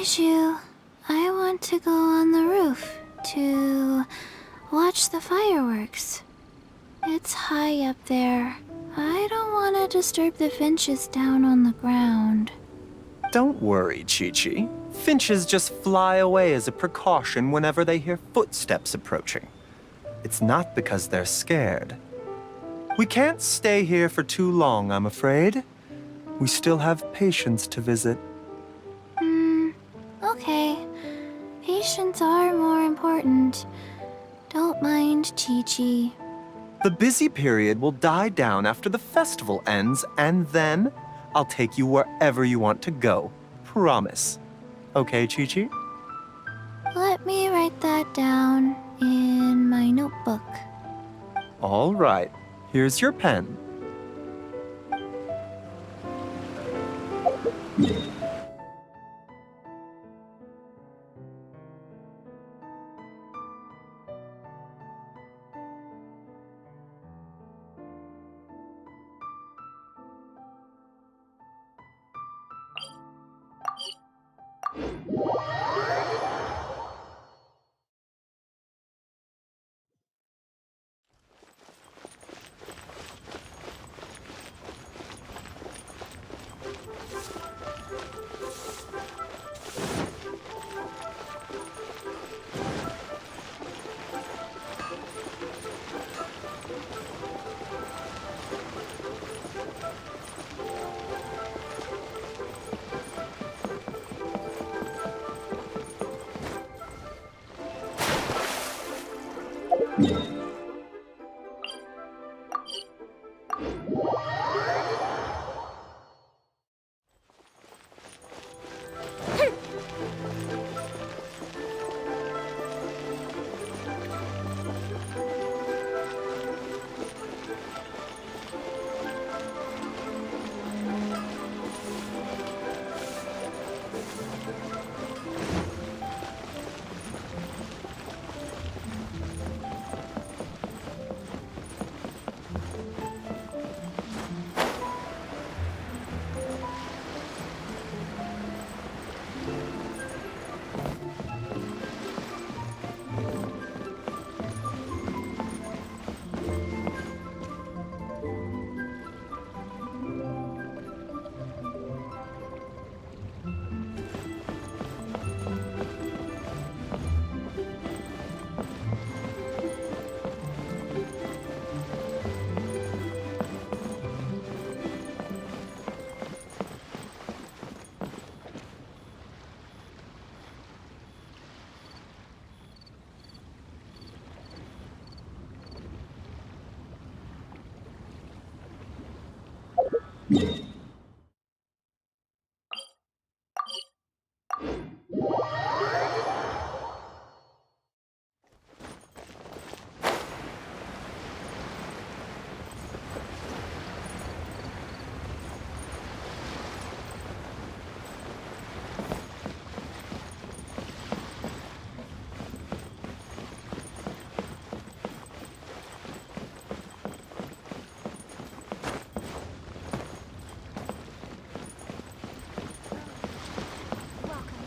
Kaiju, I want to go on the roof to watch the fireworks. It's high up there. I don't want to disturb the finches down on the ground. Don't worry, Chi-Chi. Finches just fly away as a precaution whenever they hear footsteps approaching. It's not because they're scared. We can't stay here for too long, I'm afraid. We still have patients to visit. Okay. Patients are more important. Don't mind Chi-Chi. The busy period will die down after the festival ends, and then I'll take you wherever you want to go. Promise. Okay, Chi-Chi? Let me write that down in my notebook. All right. Here's your pen.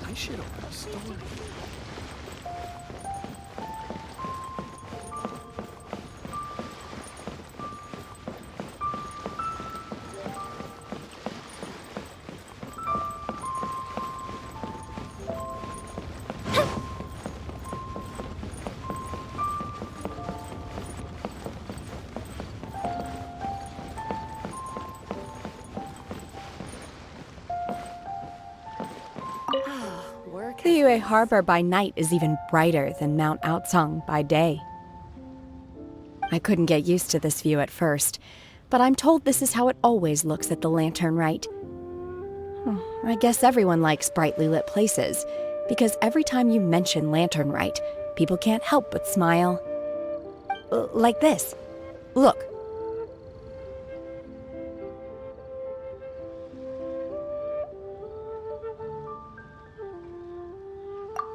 I should open a store. The Yue Harbor by night is even brighter than Mount Aotsung by day. I couldn't get used to this view at first, but I'm told this is how it always looks at the Lantern Rite. I guess everyone likes brightly lit places, because every time you mention Lantern Rite, people can't help but smile. Like this. Look.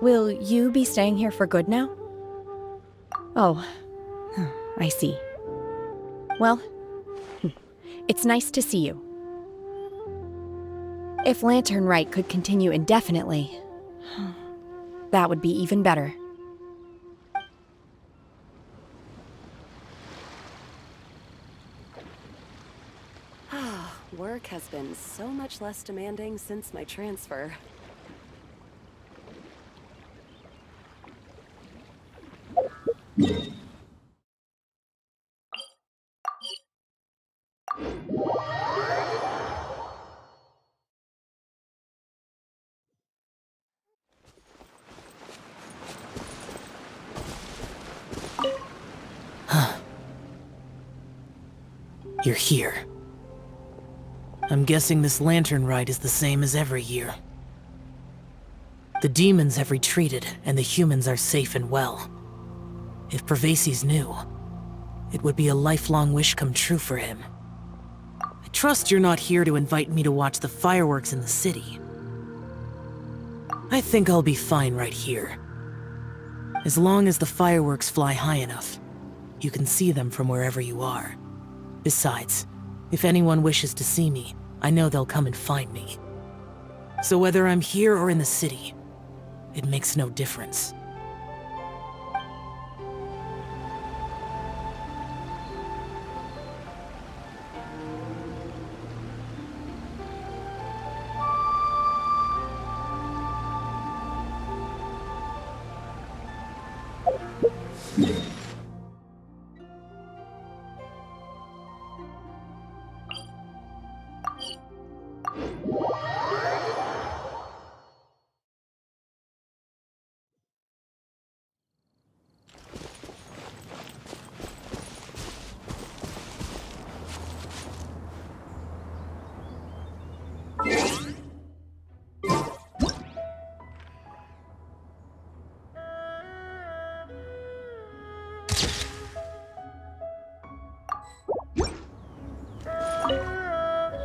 Will you be staying here for good now? Oh, I see. Well, it's nice to see you. If Lantern Rite could continue indefinitely, That would be even better. Work has been so much less demanding since my transfer. You're here. I'm guessing this lantern rite is the same as every year. The demons have retreated, and the humans are safe and well. If Pervasi's knew, it would be a lifelong wish come true for him. I trust you're not here to invite me to watch the fireworks in the city. I think I'll be fine right here. As long as the fireworks fly high enough, you can see them from wherever you are. Besides, if anyone wishes to see me, I know they'll come and find me. So whether I'm here or in the city, it makes no difference.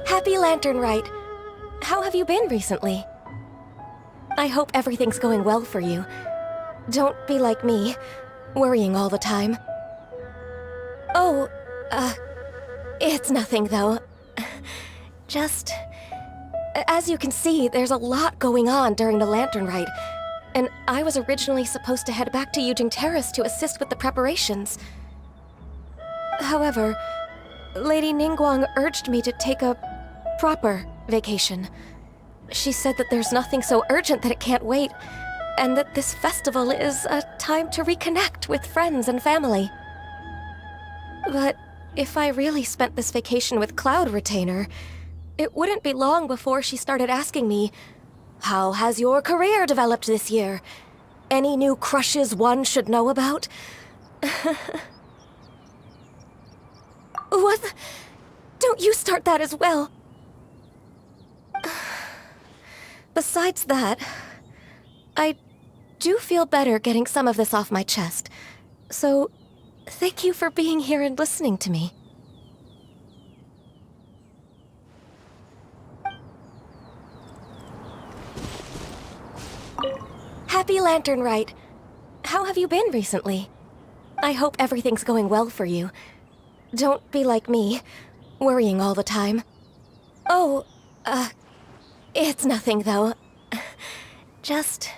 Happy Lantern Rite. How have you been recently? I hope everything's going well for you. Don't be like me, worrying all the time. Oh, it's nothing though. Just... As you can see, there's a lot going on during the Lantern Rite, and I was originally supposed to head back to Yujing Terrace to assist with the preparations. However, Lady Ningguang urged me to take a proper vacation. She said that there's nothing so urgent that it can't wait, and that this festival is a time to reconnect with friends and family. But if I really spent this vacation with Cloud Retainer, it wouldn't be long before she started asking me, "How has your career developed this year? Any new crushes one should know about?" What? Don't you start that as well. Besides that, I do feel better getting some of this off my chest. So, thank you for being here and listening to me. Happy Lantern Rite. How have you been recently? I hope everything's going well for you. Don't be like me, worrying all the time. Oh, it's nothing though. Just...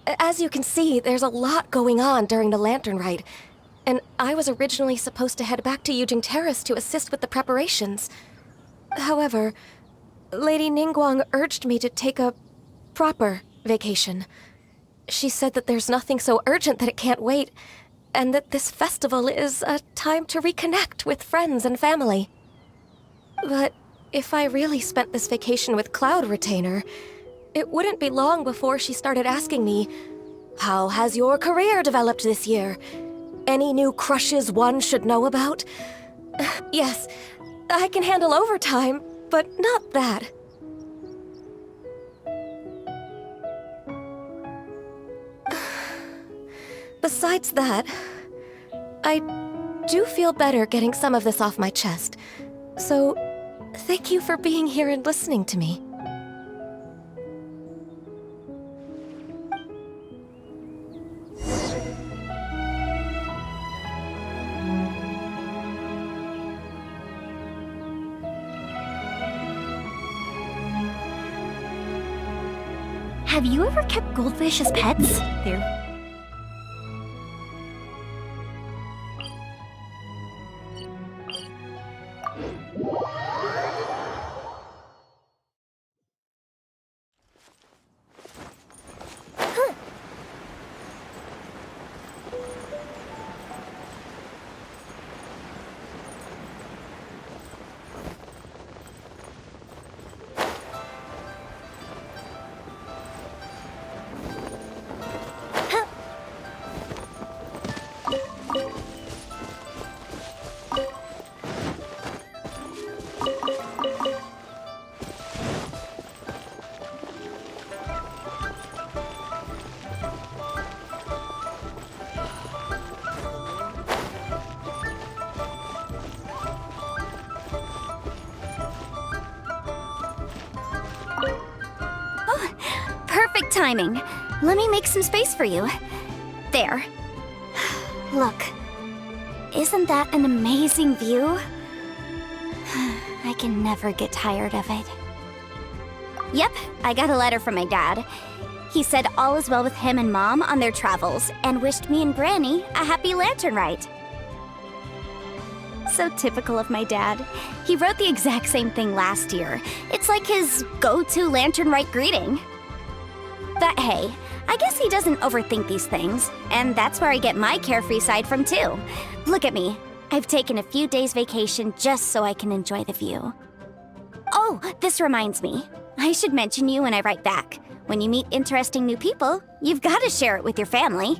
As you can see, there's a lot going on during the Lantern Rite, and I was originally supposed to head back to Yujing Terrace to assist with the preparations. However, Lady Ningguang urged me to take a proper vacation. She said that there's nothing so urgent that it can't wait, and that this festival is a time to reconnect with friends and family. But if I really spent this vacation with Cloud Retainer, it wouldn't be long before she started asking me, "How has your career developed this year? Any new crushes one should know about?" Yes, I can handle overtime, but not that. Besides that, I do feel better getting some of this off my chest. So, thank you for being here and listening to me. Have you ever kept goldfish as pets? They're perfect timing. Let me make some space for you. There. Look. Isn't that an amazing view? I can never get tired of it. Yep, I got a letter from my dad. He said all is well with him and Mom on their travels and wished me and Granny a happy lantern ride. So typical of my dad. He wrote the exact same thing last year. It's like his go-to lantern rite greeting. But hey, I guess he doesn't overthink these things, and that's where I get my carefree side from too. Look at me. I've taken a few days vacation just so I can enjoy the view. Oh, this reminds me. I should mention you when I write back. When you meet interesting new people, you've got to share it with your family.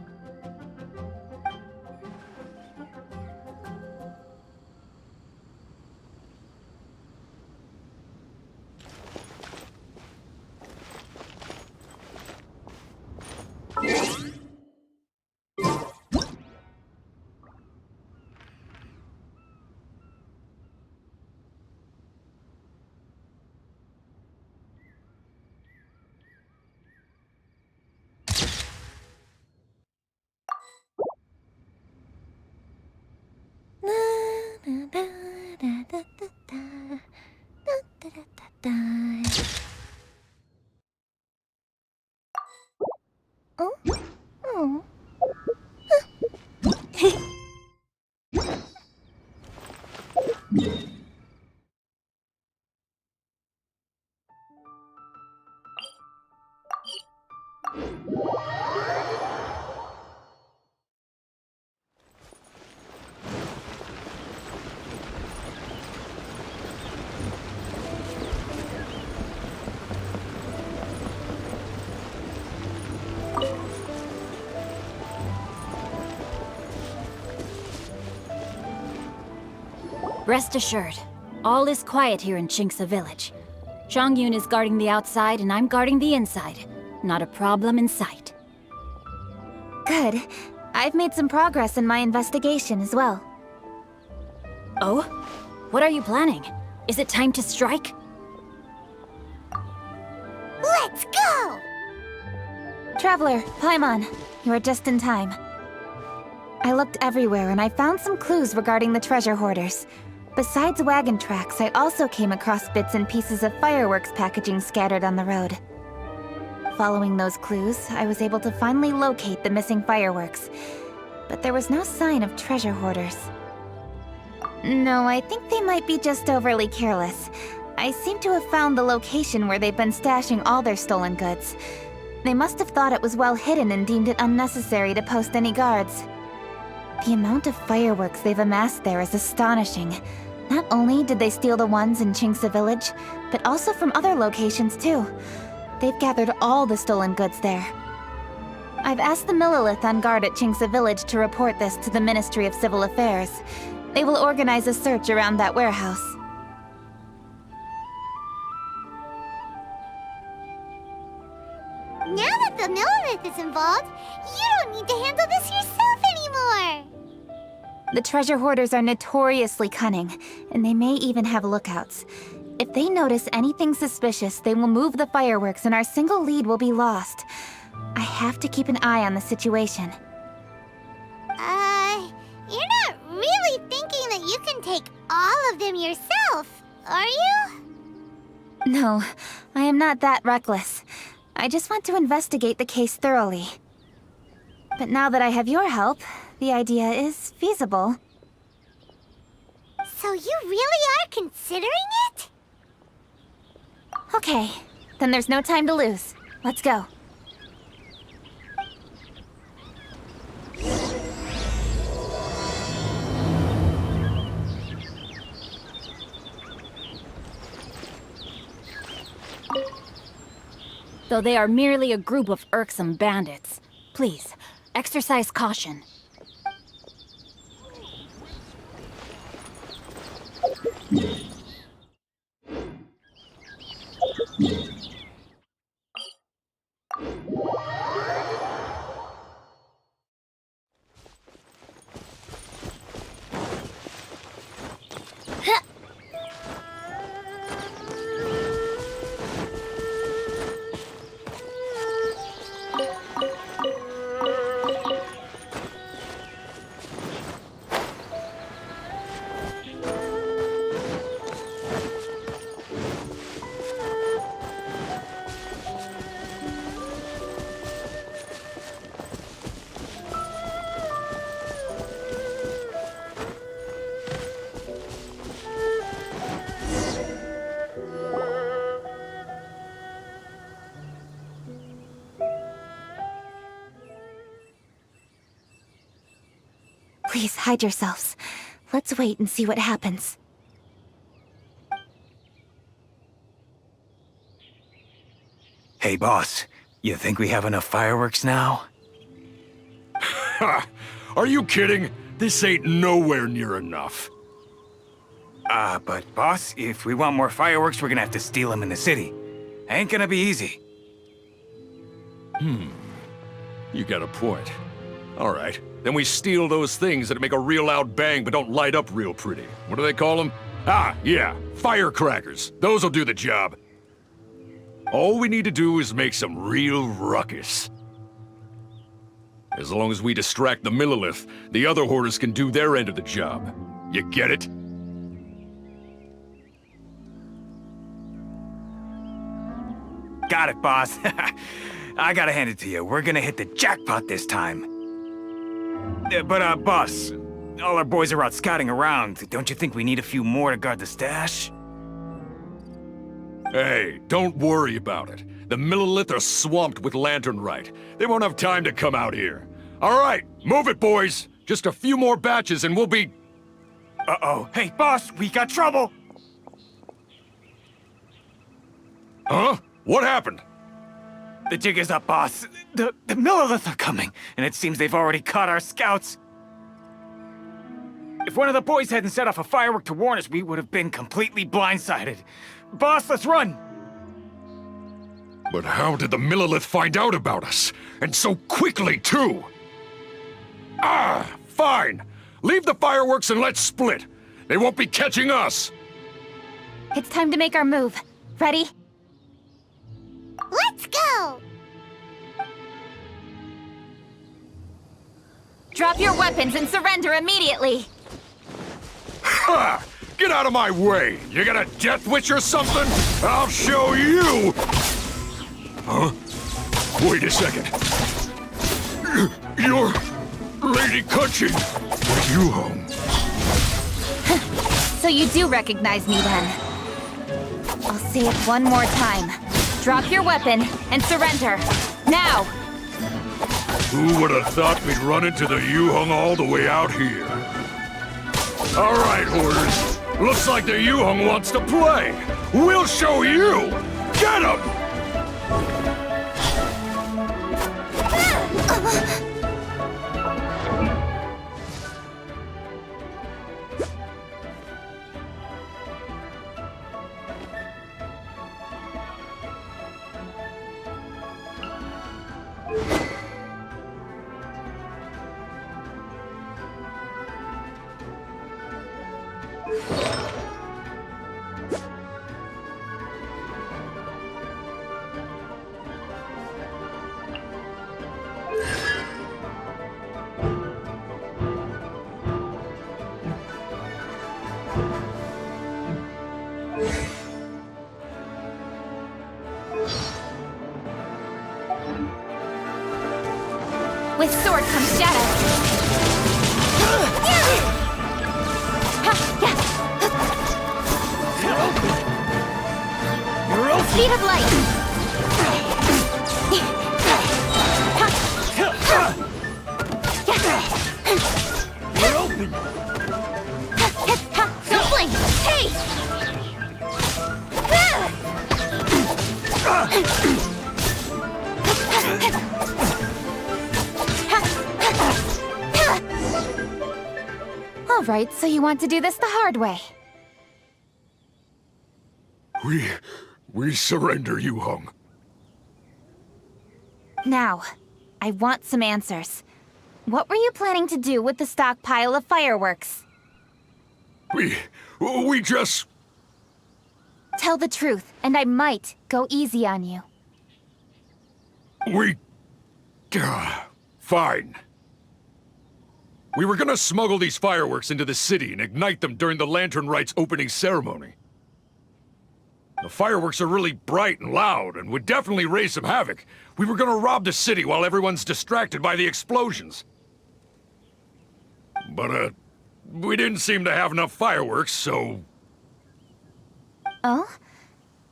Rest assured, all is quiet here in Chinksa Village. Zhongyun is guarding the outside and I'm guarding the inside. Not a problem in sight. Good. I've made some progress in my investigation as well. Oh? What are you planning? Is it time to strike? Let's go! Traveler, Paimon, you are just in time. I looked everywhere and I found some clues regarding the treasure hoarders. Besides wagon tracks, I also came across bits and pieces of fireworks packaging scattered on the road. Following those clues, I was able to finally locate the missing fireworks. But there was no sign of treasure hoarders. No, I think they might be just overly careless. I seem to have found the location where they've been stashing all their stolen goods. They must have thought it was well hidden and deemed it unnecessary to post any guards. The amount of fireworks they've amassed there is astonishing. Not only did they steal the ones in Chinksa Village, but also from other locations too. They've gathered all the stolen goods there. I've asked the Millilith on guard at Chinksa Village to report this to the Ministry of Civil Affairs. They will organize a search around that warehouse. Now that the Millilith is involved, you don't need to handle this yourself anymore! The treasure hoarders are notoriously cunning, and they may even have lookouts. If they notice anything suspicious, they will move the fireworks and our single lead will be lost. I have to keep an eye on the situation. You're not really thinking that you can take all of them yourself, are you? No, I am not that reckless. I just want to investigate the case thoroughly. But now that I have your help, the idea is feasible. So you really are considering it? Okay, then there's no time to lose. Let's go. Though they are merely a group of irksome bandits, please, exercise caution. Please hide yourselves. Let's wait and see what happens. Hey, boss. You think we have enough fireworks now? Ha! Are you kidding? This ain't nowhere near enough. But boss, if we want more fireworks, we're gonna have to steal them in the city. Ain't gonna be easy. You got a point. All right, then we steal those things that make a real loud bang but don't light up real pretty. What do they call them? Ah, yeah, firecrackers. Those'll do the job. All we need to do is make some real ruckus. As long as we distract the Millilith, the other hoarders can do their end of the job. You get it? Got it, boss. I gotta hand it to you. We're gonna hit the jackpot this time. But, boss, all our boys are out scouting around. Don't you think we need a few more to guard the stash? Hey, don't worry about it. The Millilith are swamped with lanternite. They won't have time to come out here. All right, move it, boys. Just a few more batches and we'll be... Uh-oh. Hey, boss, we got trouble! Huh? What happened? The jig is up, boss. The Millilith are coming, and it seems they've already caught our scouts. If one of the boys hadn't set off a firework to warn us, we would have been completely blindsided. Boss, let's run! But how did the Millilith find out about us? And so quickly, too? Ah, fine. Leave the fireworks and let's split. They won't be catching us. It's time to make our move. Ready? Let's go! Drop your weapons and surrender immediately! Ha! Get out of my way! You got a death wish or something? I'll show you! Huh? Wait a second. You're... Lady Cutchin. Are you home? So you do recognize me then? I'll say it one more time. Drop your weapon and surrender. Now! Who would have thought we'd run into the Yuhong all the way out here? All right, hoarders. Looks like the Yuhong wants to play. We'll show you! Get him! With sword comes shadow. Speed of light. Blink. Hey! All right, so you want to do this the hard way. We surrender, Yu Hong. Now, I want some answers. What were you planning to do with the stockpile of fireworks? We just... Tell the truth, and I might go easy on you. Fine. We were gonna smuggle these fireworks into the city and ignite them during the Lantern Rite's opening ceremony. The fireworks are really bright and loud, and would definitely raise some havoc. We were gonna rob the city while everyone's distracted by the explosions. But, we didn't seem to have enough fireworks, so... Oh?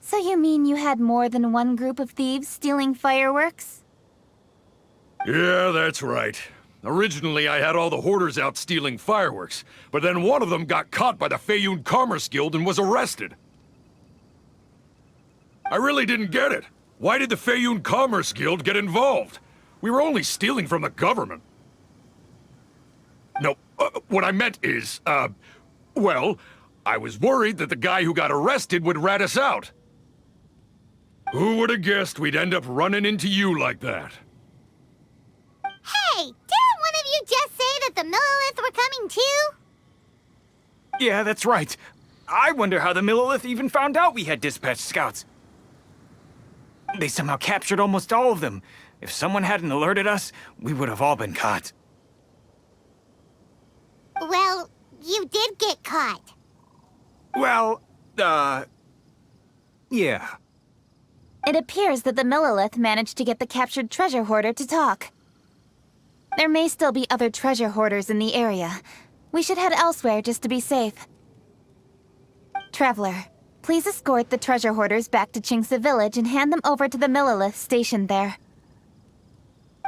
So you mean you had more than one group of thieves stealing fireworks? Yeah, that's right. Originally, I had all the hoarders out stealing fireworks, but then one of them got caught by the Feiyun Commerce Guild and was arrested. I really didn't get it. Why did the Feiyun Commerce Guild get involved? We were only stealing from the government. No, what I meant is, well, I was worried that the guy who got arrested would rat us out. Who would have guessed we'd end up running into you like that? Hey, didn't one of you just say that the Millilith were coming too? Yeah, that's right. I wonder how the Millilith even found out we had dispatched scouts. They somehow captured almost all of them. If someone hadn't alerted us, we would have all been caught. Well, you did get caught. Well, yeah. It appears that the Millilith managed to get the captured treasure hoarder to talk. There may still be other treasure hoarders in the area. We should head elsewhere just to be safe. Traveler, please escort the treasure hoarders back to Qingce Village and hand them over to the Millilith stationed there.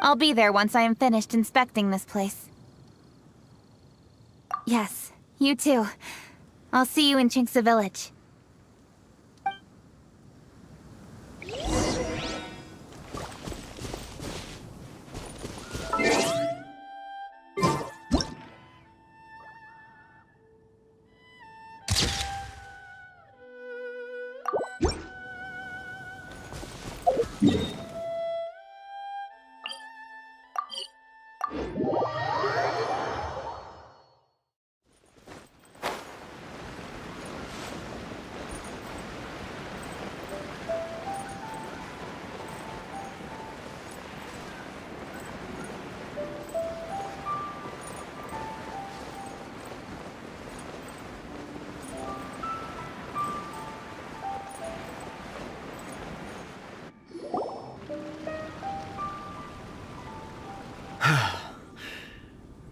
I'll be there once I am finished inspecting this place. Yes, you too. I'll see you in Qingce Village.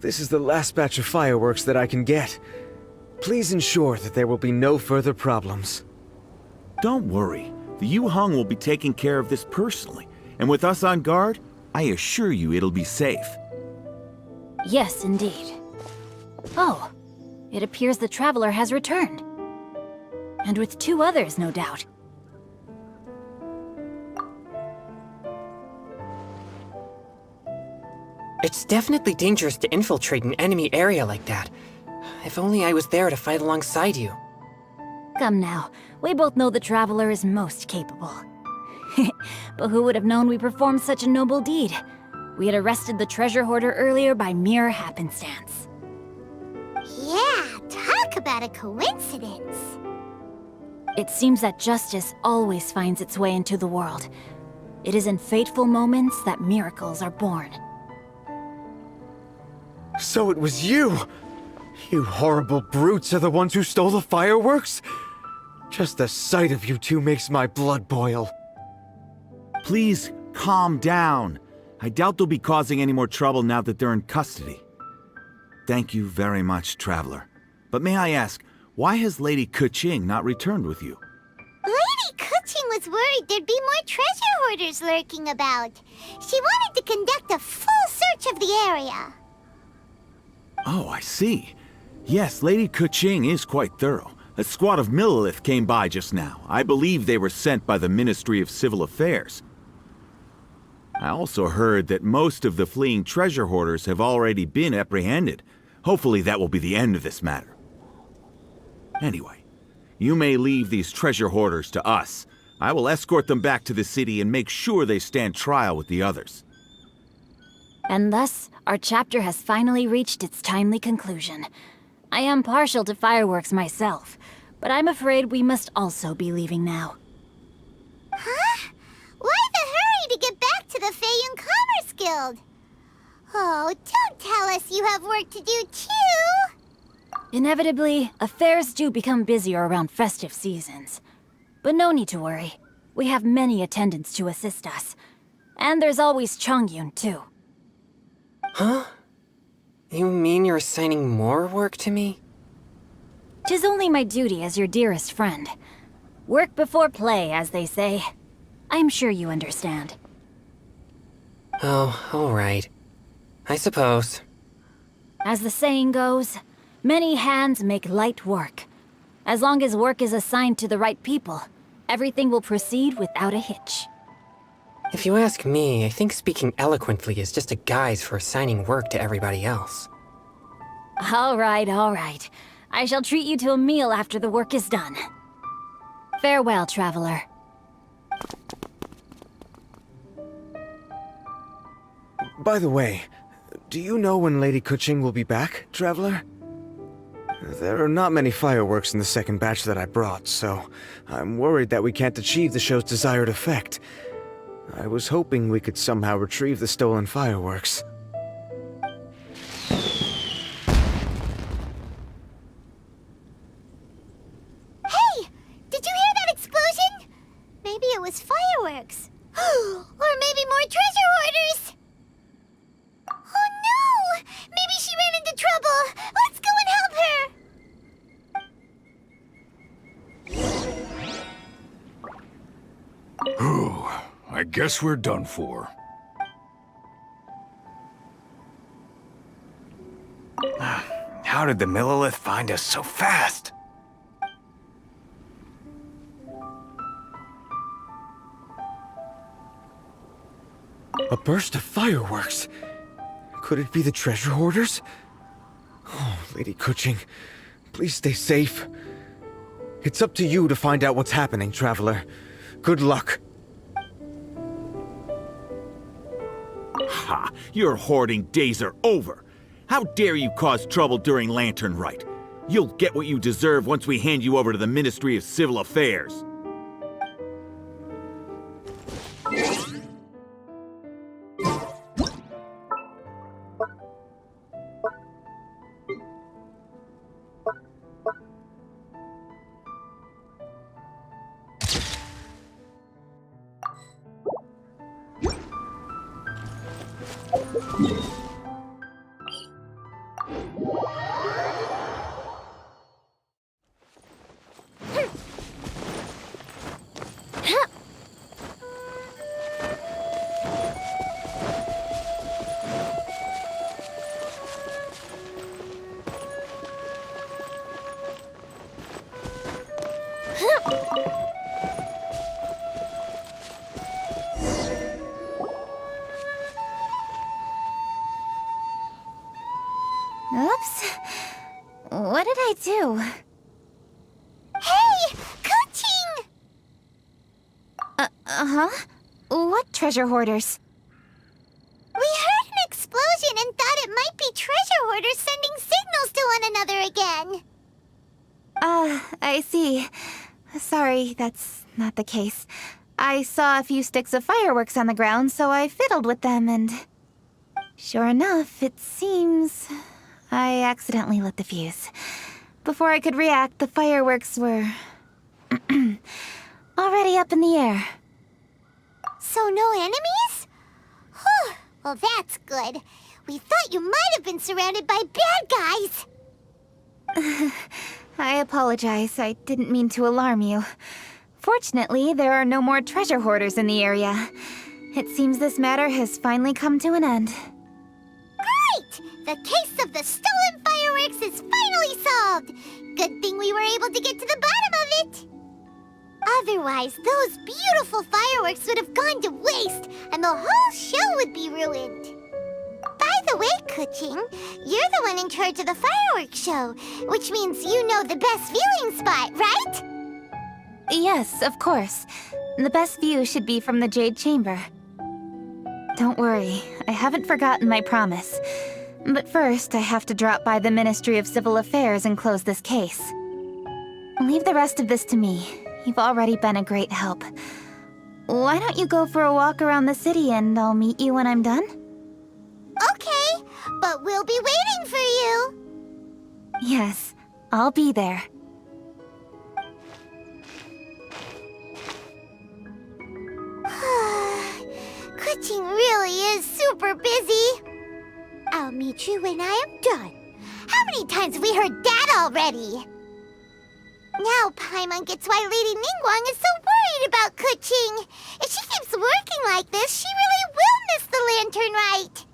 This is the last batch of fireworks that I can get. Please ensure that there will be no further problems. Don't worry. The Yu Hong will be taking care of this personally. And with us on guard, I assure you it'll be safe. Yes, indeed. Oh, it appears the Traveler has returned. And with 2 others, no doubt. It's definitely dangerous to infiltrate an enemy area like that. If only I was there to fight alongside you. Come now, we both know the Traveler is most capable. But who would have known we performed such a noble deed? We had arrested the treasure hoarder earlier by mere happenstance. Yeah, talk about a coincidence. It seems that justice always finds its way into the world. It is in fateful moments that miracles are born. So it was you! You horrible brutes are the ones who stole the fireworks? Just the sight of you two makes my blood boil. Please, calm down. I doubt they'll be causing any more trouble now that they're in custody. Thank you very much, Traveler. But may I ask, why has Lady Keqing not returned with you? Lady Keqing was worried there'd be more treasure hoarders lurking about. She wanted to conduct a full search of the area. Oh, I see. Yes, Lady Keqing is quite thorough. A squad of Millelith came by just now. I believe they were sent by the Ministry of Civil Affairs. I also heard that most of the fleeing treasure hoarders have already been apprehended. Hopefully that will be the end of this matter. Anyway, you may leave these treasure hoarders to us. I will escort them back to the city and make sure they stand trial with the others. And thus, our chapter has finally reached its timely conclusion. I am partial to fireworks myself, but I'm afraid we must also be leaving now. Huh? Why the hurry to get back to the Feiyun Commerce Guild? Oh, don't tell us you have work to do too! Inevitably, affairs do become busier around festive seasons. But no need to worry. We have many attendants to assist us. And there's always Chongyun, too. Huh? You mean you're assigning more work to me? 'Tis only my duty as your dearest friend. Work before play, as they say. I'm sure you understand. Oh, all right. I suppose. As the saying goes, many hands make light work. As long as work is assigned to the right people, everything will proceed without a hitch. If you ask me, I think speaking eloquently is just a guise for assigning work to everybody else. All right, all right. I shall treat you to a meal after the work is done. Farewell, traveler. By the way, do you know when Lady Keqing will be back, Traveler? There are not many fireworks in the second batch that I brought, so I'm worried that we can't achieve the show's desired effect. I was hoping we could somehow retrieve the stolen fireworks. Hey! Did you hear that explosion? Maybe it was fireworks. Or maybe more treasure hoarders! Oh no! Maybe she ran into trouble! Let's go and help her! Whew. I guess we're done for. How did the Millelith find us so fast? A burst of fireworks! Could it be the treasure hoarders? Oh, Lady Keqing, please stay safe. It's up to you to find out what's happening, Traveler. Good luck. Ha! Your hoarding days are over! How dare you cause trouble during Lantern Rite? You'll get what you deserve once we hand you over to the Ministry of Civil Affairs. Oops. What did I do? Hey! Keqing! Uh-huh? What treasure hoarders? We heard an explosion and thought it might be treasure hoarders sending signals to one another again. I see. Sorry, that's not the case. I saw a few sticks of fireworks on the ground, so I fiddled with them and... Sure enough, it seems... I accidentally lit the fuse. Before I could react, the fireworks were... already up in the air. So no enemies? Whew, Well, that's good. We thought you might have been surrounded by bad guys. I apologize. I didn't mean to alarm you. Fortunately, there are no more treasure hoarders in the area. It seems this matter has finally come to an end. Great! The case of the stolen fireworks is finally solved. Good thing we were able to get to the bottom of it. Otherwise, those beautiful fireworks would have gone to waste, and the whole show would be ruined. By the way, Kuching, you're the one in charge of the fireworks show, which means you know the best viewing spot, right? Yes, of course. The best view should be from the Jade Chamber. Don't worry, I haven't forgotten my promise. But first, I have to drop by the Ministry of Civil Affairs and close this case. Leave the rest of this to me. You've already been a great help. Why don't you go for a walk around the city and I'll meet you when I'm done? Okay, but we'll be waiting for you. Yes, I'll be there. Kuching really is super busy. I'll meet you when I am done. How many times have we heard that already? Now Paimon gets why Lady Ningguang is so worried about Kuching. If she keeps working like this, she really will miss the Lantern Rite.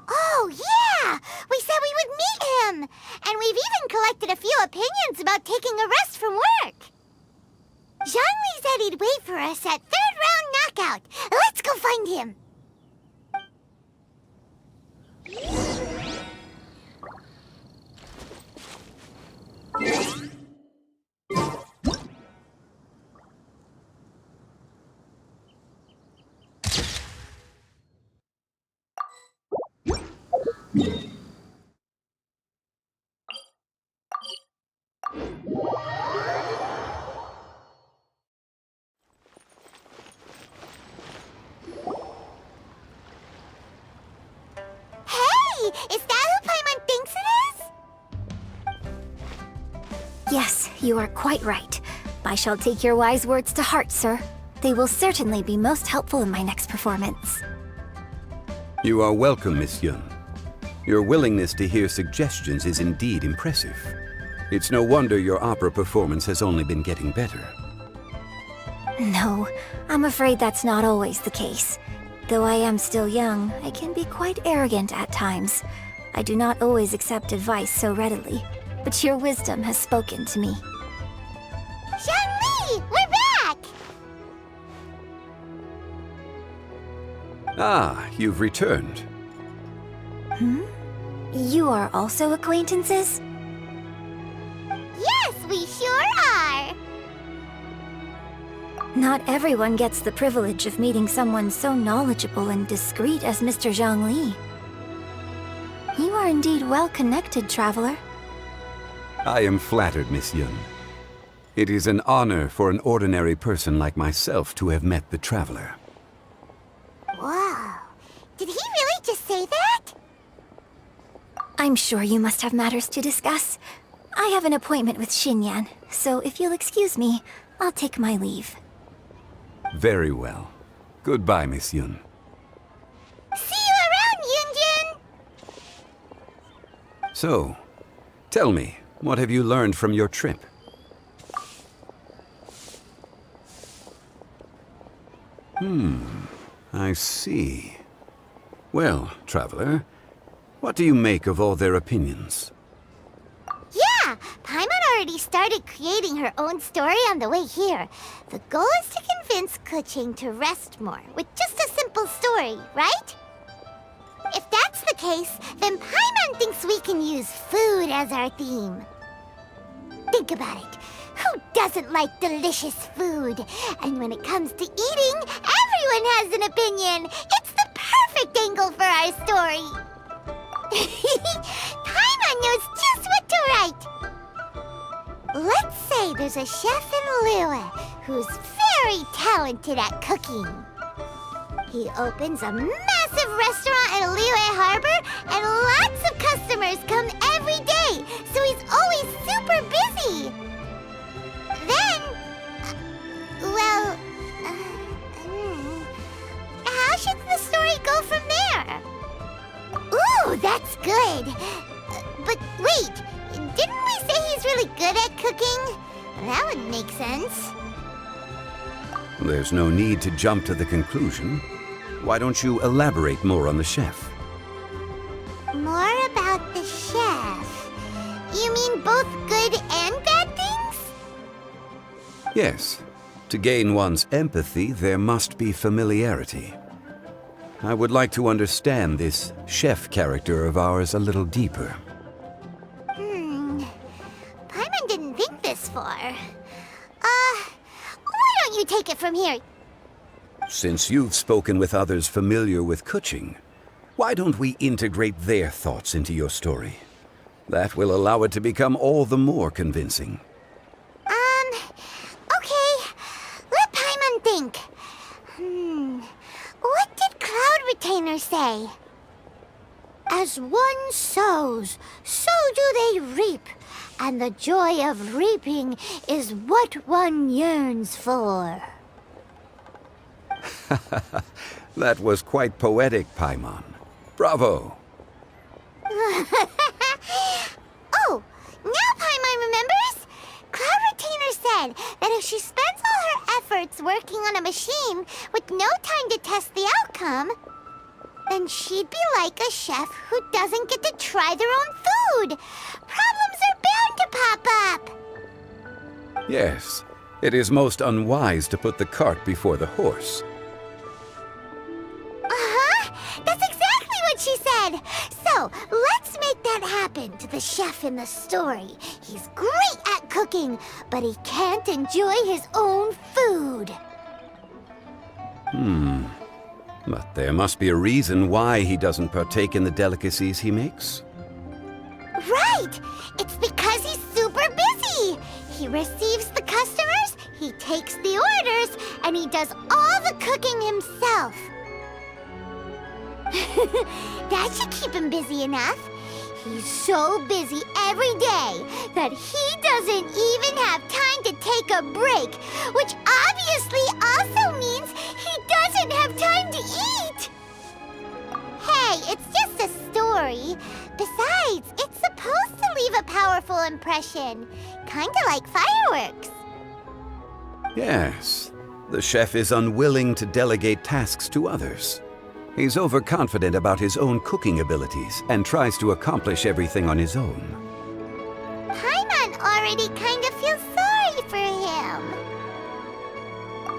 Oh, yeah! We said we would meet him! And we've even collected a few opinions about taking a rest from work. Zhongli said he'd wait for us at 3rd round knockout. Let's go find him! Is that who Paimon thinks it is? Yes, you are quite right. I shall take your wise words to heart, sir. They will certainly be most helpful in my next performance. You are welcome, Miss Yun. Your willingness to hear suggestions is indeed impressive. It's no wonder your opera performance has only been getting better. No, I'm afraid that's not always the case. Though I am still young, I can be quite arrogant at times. I do not always accept advice so readily, but your wisdom has spoken to me. Zhongli, we're back! Ah, you've returned. You are also acquaintances? Yes, we sure are! Not everyone gets the privilege of meeting someone so knowledgeable and discreet as Mr. Zhongli. You are indeed well-connected, traveler. I am flattered, Miss Yun. It is an honor for an ordinary person like myself to have met the traveler. Whoa. Did he really just say that? I'm sure you must have matters to discuss. I have an appointment with Xinyan, so if you'll excuse me, I'll take my leave. Very well. Goodbye, Miss Yun. See you around, Yunjin! So, tell me, what have you learned from your trip? I see. Well, traveler, what do you make of all their opinions? Yeah, Paimon already started creating her own story on the way here. The goal is to convince Kuching to rest more with just a simple story, right? If that's the case, then Paimon thinks we can use food as our theme. Think about it. Who doesn't like delicious food? And when it comes to eating, everyone has an opinion. It's the perfect angle for our story. Paimon knows just what to write. Let's say there's a chef in Liyue who's very talented at cooking. He opens a massive restaurant in Liyue Harbor, and lots of customers come every day, so he's always super busy. Then, how should the story go from there? that's good. But wait, didn't we say he's really good at cooking? That would make sense. There's no need to jump to the conclusion. Why don't you elaborate more on the chef? More about the chef. You mean both good and bad things? Yes. To gain one's empathy, there must be familiarity. I would like to understand this chef character of ours a little deeper. Paimon didn't think this far. Why don't you take it from here? Since you've spoken with others familiar with Kuching, why don't we integrate their thoughts into your story? That will allow it to become all the more convincing. Okay. Let Paimon think. What did Cloud Retainer say? As one sows, so do they reap. And the joy of reaping is what one yearns for. That was quite poetic, Paimon. Bravo! Oh, now Paimon remembers? Cloud Retainer said that if she spends all her efforts working on a machine with no time to test the outcome, then she'd be like a chef who doesn't get to try their own food. Problems are bound to pop up. Yes, it is most unwise to put the cart before the horse. That's exactly what she said. So, let's make that happen to the chef in the story. He's great at cooking, but he can't enjoy his own food. But there must be a reason why he doesn't partake in the delicacies he makes. Right! It's because he's super busy. He receives the customers, he takes the orders, and he does all the cooking himself. That should keep him busy enough. He's so busy every day that he doesn't even have time to take a break, which obviously also means he doesn't have time to eat. Hey, it's just a story. Besides, it's supposed to leave a powerful impression, kinda like fireworks. Yes, the chef is unwilling to delegate tasks to others. He's overconfident about his own cooking abilities and tries to accomplish everything on his own. Paimon already kind of feels sorry for him.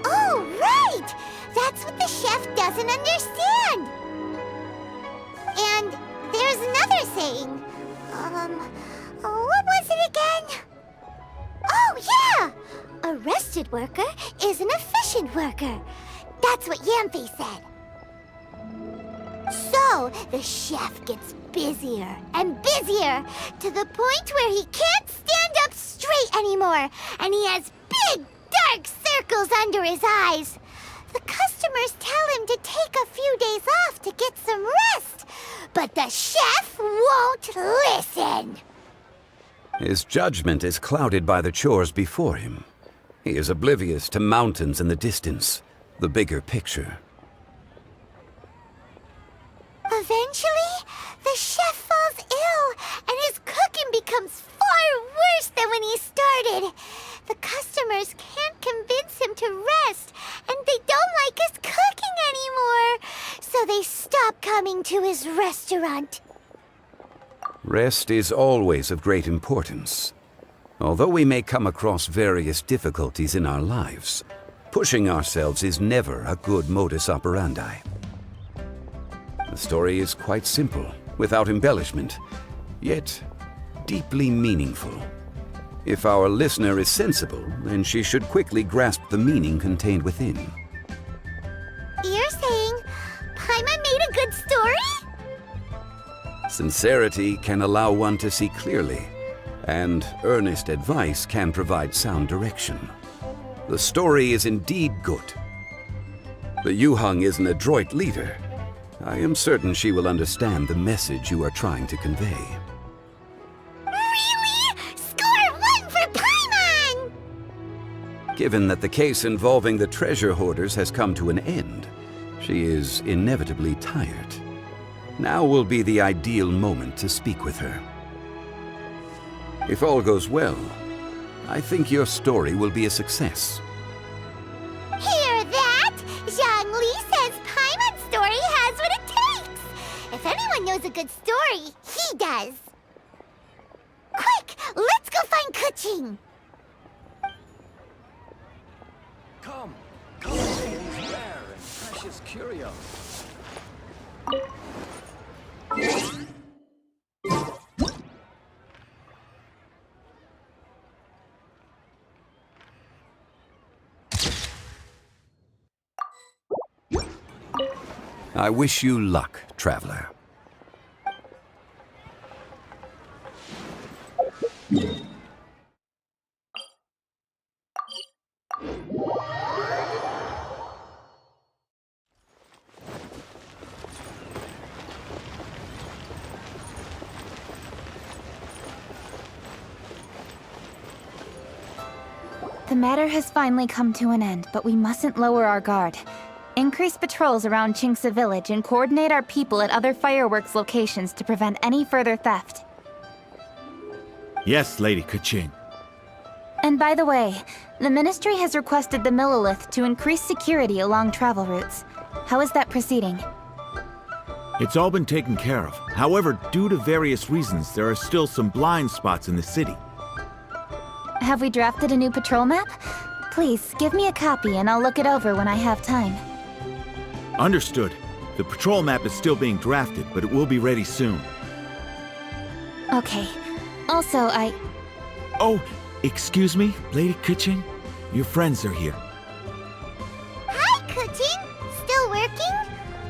Oh, right! That's what the chef doesn't understand. And there's another saying. What was it again? Oh, yeah! A rested worker is an efficient worker. That's what Yamfi said. So, the chef gets busier and busier to the point where he can't stand up straight anymore, and he has big, dark circles under his eyes. The customers tell him to take a few days off to get some rest, but the chef won't listen. His judgment is clouded by the chores before him. He is oblivious to mountains in the distance, the bigger picture. Eventually, the chef falls ill, and his cooking becomes far worse than when he started. The customers can't convince him to rest, and they don't like his cooking anymore, so they stop coming to his restaurant. Rest is always of great importance. Although we may come across various difficulties in our lives, pushing ourselves is never a good modus operandi. The story is quite simple, without embellishment, yet deeply meaningful. If our listener is sensible, then she should quickly grasp the meaning contained within. You're saying Paimon made a good story? Sincerity can allow one to see clearly, and earnest advice can provide sound direction. The story is indeed good. The Yuhang is an adroit leader. I am certain she will understand the message you are trying to convey. Really? Score 1 for Paimon! Given that the case involving the treasure hoarders has come to an end, she is inevitably tired. Now will be the ideal moment to speak with her. If all goes well, I think your story will be a success. Hear that? Zhongli says Paimon's story has what it takes. If anyone knows a good story, he does. Quick, let's go find Kuching. Come away these rare and precious curios. I wish you luck, traveler. The matter has finally come to an end, but we mustn't lower our guard. Increase patrols around Qingce Village and coordinate our people at other fireworks locations to prevent any further theft. Yes, Lady Kuching. And by the way, the Ministry has requested the Millilith to increase security along travel routes. How is that proceeding? It's all been taken care of. However, due to various reasons, there are still some blind spots in the city. Have we drafted a new patrol map? Please, give me a copy and I'll look it over when I have time. Understood. The patrol map is still being drafted, but it will be ready soon. Okay. Also, Oh, excuse me, Lady Kuching? Your friends are here. Hi, Kuching. Still working?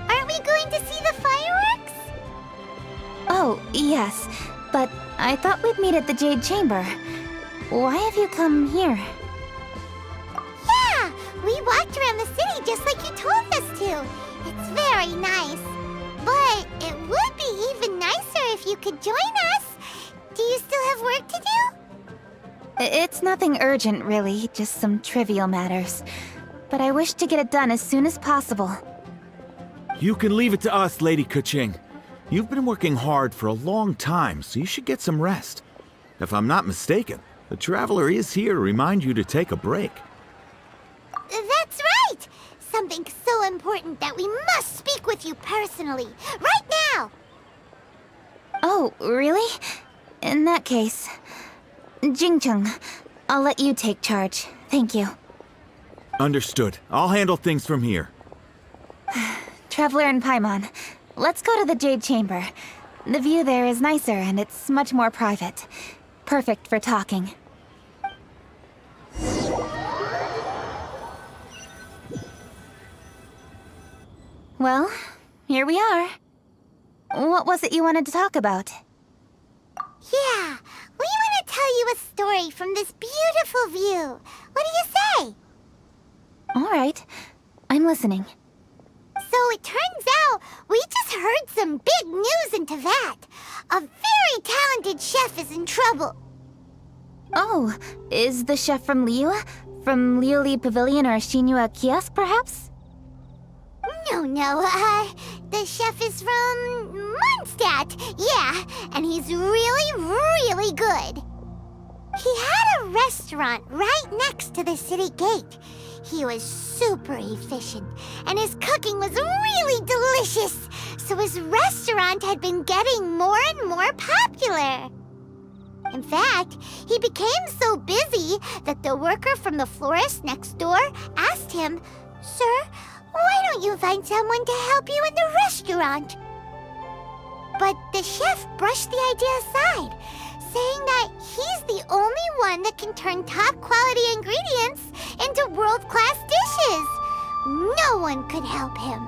Aren't we going to see the fireworks? Oh, yes. But I thought we'd meet at the Jade Chamber. Why have you come here? Yeah, we walked around the city just like you told us to. It's very nice. But it would be even nicer if you could join us. Do you still have work to do? It's nothing urgent, really, just some trivial matters. But I wish to get it done as soon as possible. You can leave it to us, Lady Kuching. You've been working hard for a long time, so you should get some rest. If I'm not mistaken, the Traveler is here to remind you to take a break. That's right! Something so important that we must speak with you personally, right now! Oh, really? In that case... Jingcheng, I'll let you take charge. Thank you. Understood. I'll handle things from here. Traveler and Paimon, let's go to the Jade Chamber. The view there is nicer and it's much more private. Perfect for talking. Well, here we are. What was it you wanted to talk about? Yeah, we want to tell you a story from this beautiful view. What do you say? All right, I'm listening. So it turns out we just heard some big news in Teyvat. A very talented chef is in trouble. Oh, is the chef from Liyue? From Liuli Pavilion or Xinhua Kiosk, perhaps? No, the chef is from Mondstadt. Yeah, and he's really, really good. He had a restaurant right next to the city gate. He was super efficient, and his cooking was really delicious, so his restaurant had been getting more and more popular. In fact, he became so busy that the worker from the florist next door asked him, "Sir, why don't you find someone to help you in the restaurant?" But the chef brushed the idea aside, saying that he's the only one that can turn top-quality ingredients into world-class dishes. No one could help him.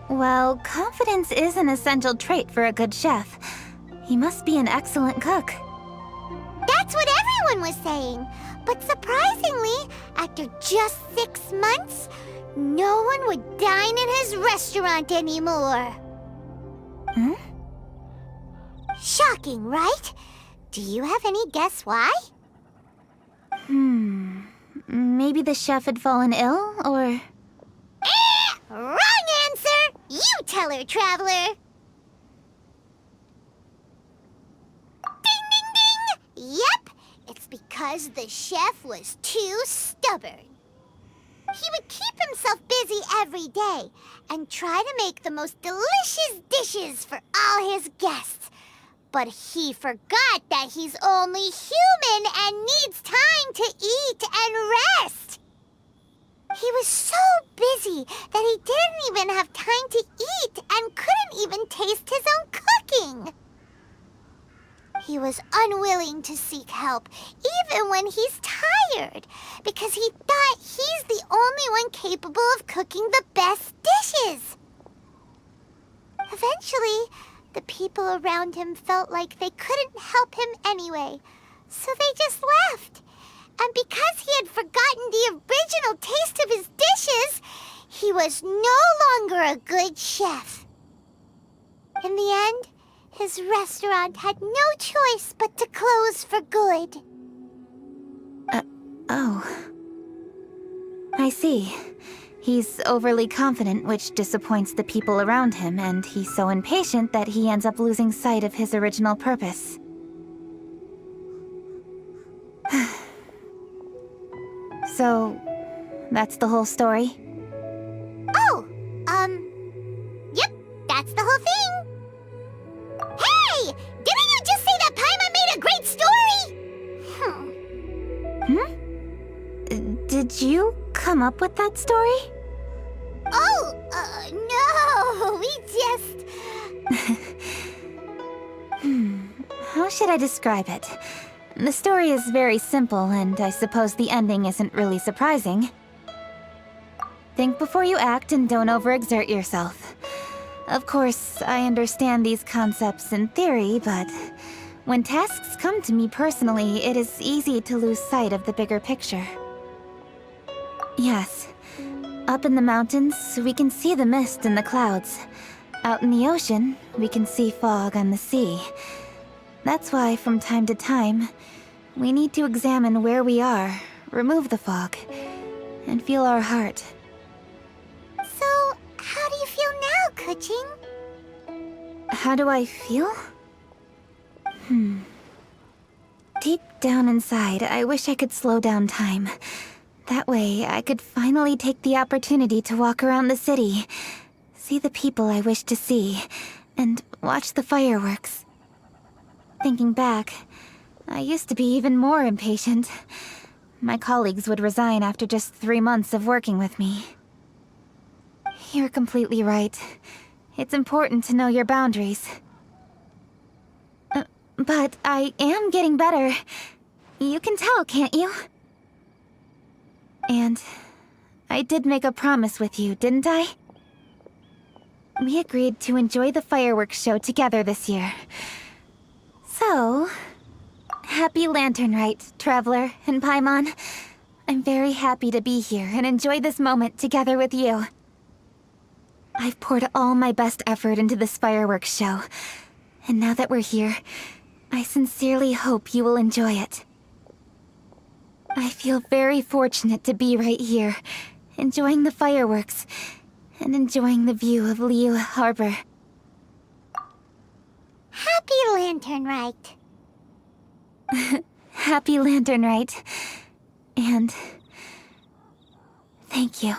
Well, confidence is an essential trait for a good chef. He must be an excellent cook. That's what everyone was saying. But surprisingly, after just 6 months, no one would dine in his restaurant anymore. Shocking, right? Do you have any guess why? Maybe the chef had fallen ill, or... Wrong answer! You tell her, Traveler! Ding, ding, ding! Yep, it's because the chef was too stubborn. He would keep himself busy every day and try to make the most delicious dishes for all his guests. But he forgot that he's only human and needs time to eat and rest. He was so busy that he didn't even have time to eat and couldn't even taste his own cooking. He was unwilling to seek help, even when he's tired, because he thought he's the only one capable of cooking the best dishes. Eventually, the people around him felt like they couldn't help him anyway, so they just left. And because he had forgotten the original taste of his dishes, he was no longer a good chef. In the end, his restaurant had no choice but to close for good. Oh. I see. He's overly confident, which disappoints the people around him, and he's so impatient that he ends up losing sight of his original purpose. So, that's the whole story? Oh, yep, that's the whole thing. Hey! Didn't you just say that Paimon made a great story? Did you come up with that story? Oh, no, we just... How should I describe it? The story is very simple, and I suppose the ending isn't really surprising. Think before you act and don't overexert yourself. Of course, I understand these concepts in theory, but when tasks come to me personally, it is easy to lose sight of the bigger picture. Yes. Up in the mountains, we can see the mist in the clouds. Out in the ocean, we can see fog on the sea. That's why, from time to time, we need to examine where we are, remove the fog, and feel our heart. So, how do you feel now, Kuching? How do I feel? Deep down inside, I wish I could slow down time. That way, I could finally take the opportunity to walk around the city, see the people I wish to see, and watch the fireworks. Thinking back, I used to be even more impatient. My colleagues would resign after just 3 months of working with me. You're completely right. It's important to know your boundaries. But I am getting better. You can tell, can't you? And I did make a promise with you, didn't I? We agreed to enjoy the fireworks show together this year. So, happy Lantern Rite, Traveler and Paimon. I'm very happy to be here and enjoy this moment together with you. I've poured all my best effort into this fireworks show, and now that we're here, I sincerely hope you will enjoy it. I feel very fortunate to be right here, enjoying the fireworks, and enjoying the view of Liyue Harbor. Happy Lantern Rite. Happy Lantern Rite. And thank you.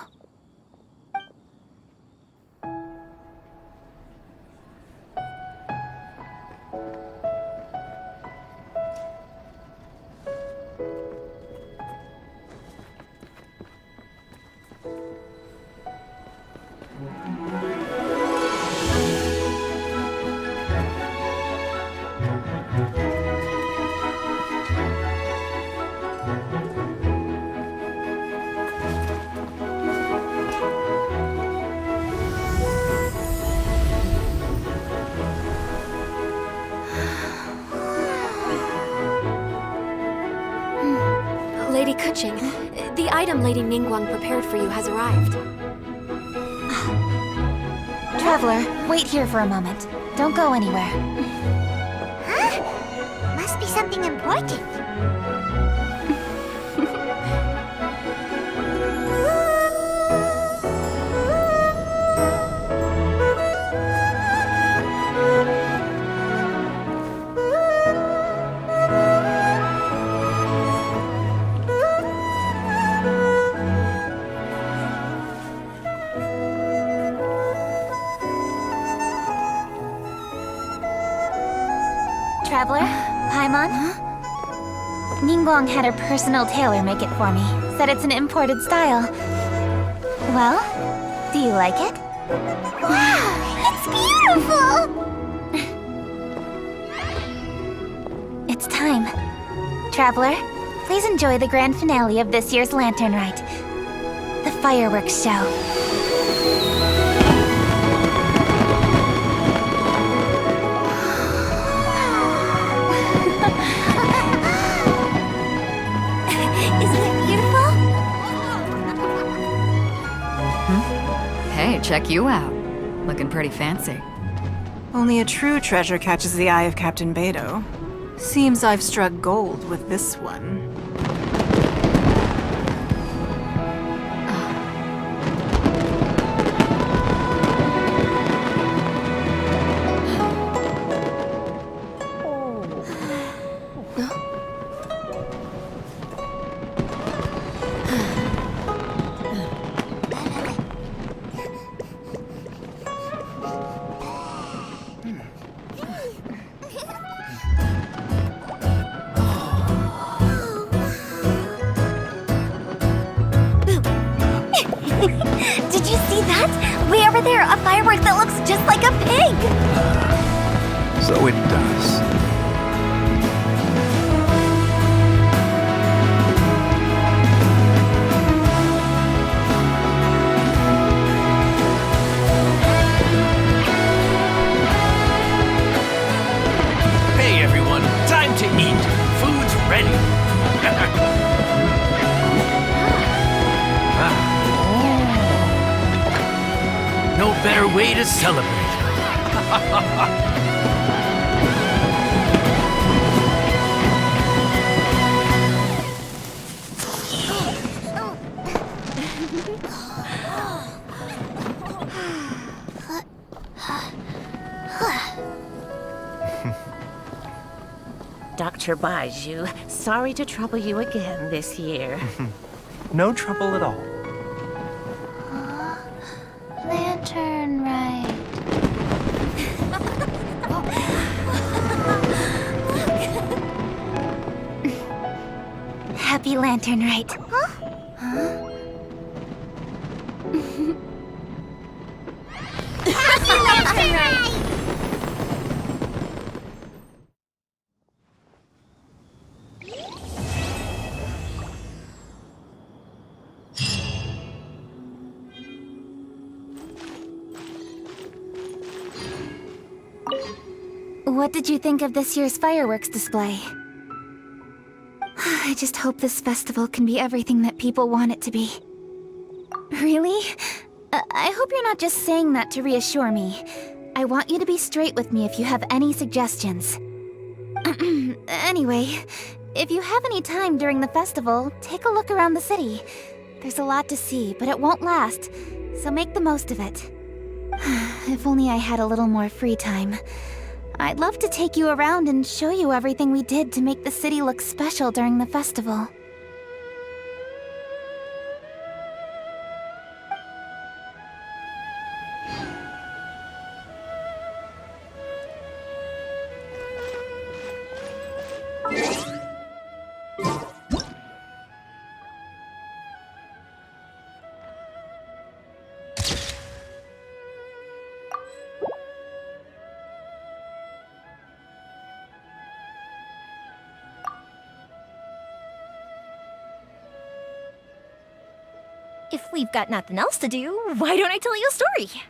Lady Kuching, the item Lady Ningguang prepared for you has arrived. Traveler, wait here for a moment. Don't go anywhere. Huh? Must be something important. Traveler, Paimon. Ningguang had her personal tailor make it for me. Said it's an imported style. Well, do you like it? Wow, it's beautiful! It's time. Traveler, please enjoy the grand finale of this year's Lantern Rite. The fireworks show. Hey, check you out. Looking pretty fancy. Only a true treasure catches the eye of Captain Beidou. Seems I've struck gold with this one. Did you see that? Way over there, a firework that looks just like a pig! So it does. Hey everyone, time to eat. Food's ready. No better way to celebrate. Dr. Baiju, sorry to trouble you again this year. No trouble at all. Lantern Rite. Happy Lantern Rite. Happy Lantern Rite! What did you think of this year's fireworks display? I just hope this festival can be everything that people want it to be. Really? I hope you're not just saying that to reassure me. I want you to be straight with me if you have any suggestions. Anyway, if you have any time during the festival, take a look around the city. There's a lot to see, but it won't last, so make the most of it. If only I had a little more free time. I'd love to take you around and show you everything we did to make the city look special during the festival. If we've got nothing else to do, why don't I tell you a story?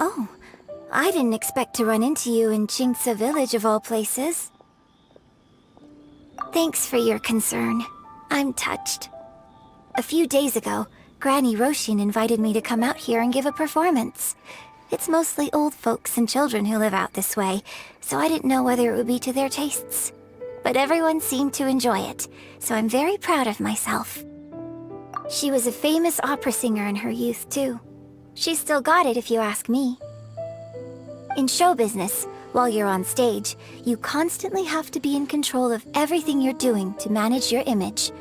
Oh, I didn't expect to run into you in Jingsa Village of all places. Thanks for your concern. I'm touched. A few days ago, Granny Roshin invited me to come out here and give a performance. It's mostly old folks and children who live out this way, so I didn't know whether it would be to their tastes. but everyone seemed to enjoy it, so I'm very proud of myself. She was a famous opera singer in her youth, too. She's still got it if you ask me. In show business, while you're on stage, you constantly have to be in control of everything you're doing to manage your image.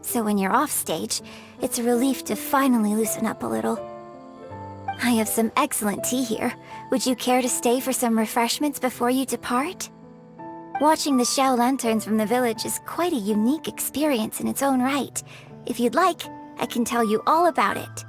So when you're off stage, it's a relief to finally loosen up a little. I have some excellent tea here. Would you care to stay for some refreshments before you depart? Watching the Xiao lanterns from the village is quite a unique experience in its own right. If you'd like, I can tell you all about it.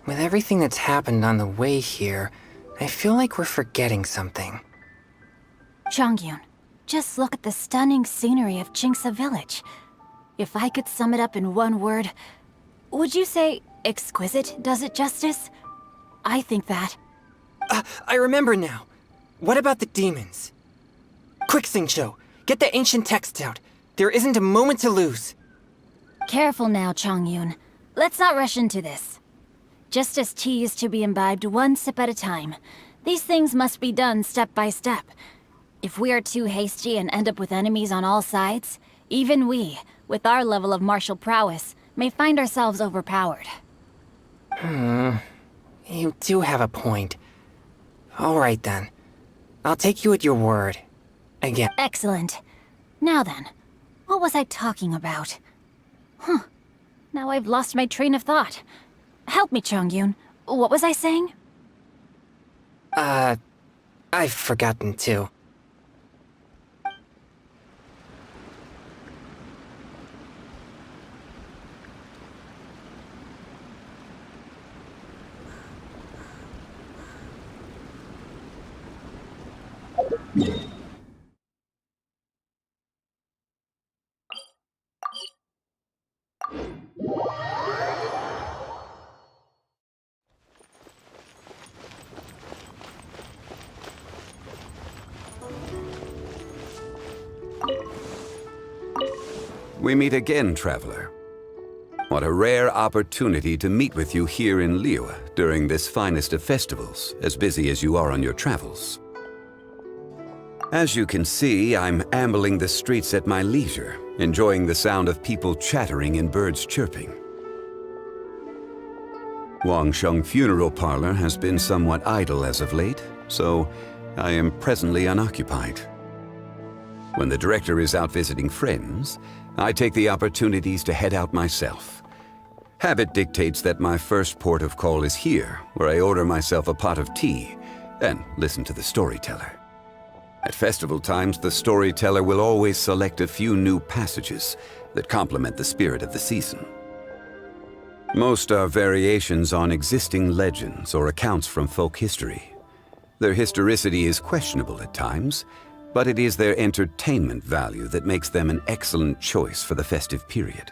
With everything that's happened on the way here, I feel like we're forgetting something. Chongyun, just look at the stunning scenery of Jingsa Village. If I could sum it up in one word, would you say exquisite does it justice? I think that. I remember now. What about the demons? Quick, Xingqiu, get the ancient text out. There isn't a moment to lose. Careful now, Chongyun. Let's not rush into this. Just as tea is to be imbibed one sip at a time, these things must be done step by step. If we are too hasty and end up with enemies on all sides, even we, with our level of martial prowess, may find ourselves overpowered. You do have a point. All right then. I'll take you at your word. Again. Excellent. Now then, what was I talking about? Now I've lost my train of thought. Help me, Chongyun. What was I saying? I've forgotten too. We meet again, traveler. What a rare opportunity to meet with you here in Liyue during this finest of festivals, as busy as you are on your travels. As you can see, I'm ambling the streets at my leisure, enjoying the sound of people chattering and birds chirping. Wangsheng Funeral Parlor has been somewhat idle as of late, so I am presently unoccupied. When the director is out visiting friends, I take the opportunities to head out myself. Habit dictates that my first port of call is here, where I order myself a pot of tea and listen to the storyteller. At festival times, the storyteller will always select a few new passages that complement the spirit of the season. Most are variations on existing legends or accounts from folk history. Their historicity is questionable at times, but it is their entertainment value that makes them an excellent choice for the festive period.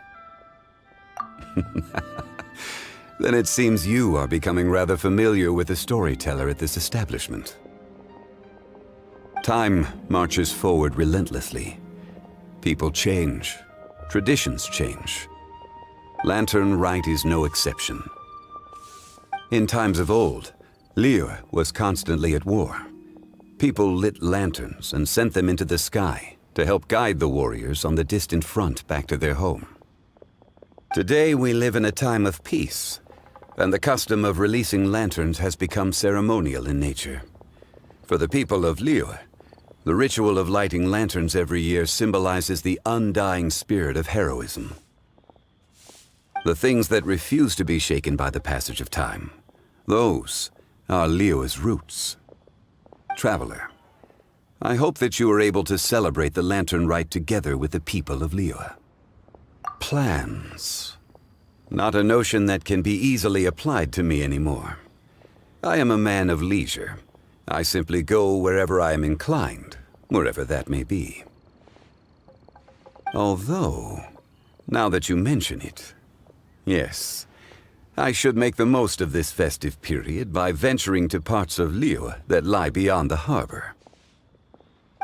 Then it seems you are becoming rather familiar with the storyteller at this establishment. Time marches forward relentlessly. People change. Traditions change. Lantern Rite is no exception. In times of old, Liyue was constantly at war. People lit lanterns and sent them into the sky to help guide the warriors on the distant front back to their home. Today we live in a time of peace, and the custom of releasing lanterns has become ceremonial in nature. For the people of Liyue, the ritual of lighting lanterns every year symbolizes the undying spirit of heroism. The things that refuse to be shaken by the passage of time, those are Liyue's roots. Traveler, I hope that you are able to celebrate the Lantern Rite together with the people of Liyue. Plans. Not a notion that can be easily applied to me anymore. I am a man of leisure. I simply go wherever I am inclined, wherever that may be. Although, now that you mention it, yes, I should make the most of this festive period by venturing to parts of Liyue that lie beyond the harbor.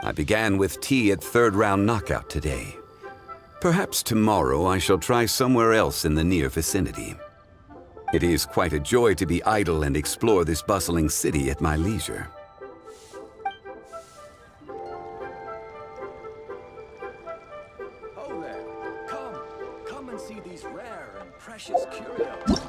I began with tea at third-round knockout today. Perhaps tomorrow I shall try somewhere else in the near vicinity. It is quite a joy to be idle and explore this bustling city at my leisure. Oh there. Come and see these rare and precious curios.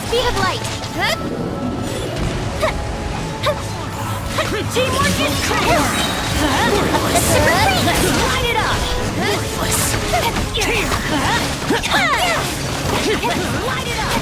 Speed of light! Teamwork is core! Light it up! Light it up!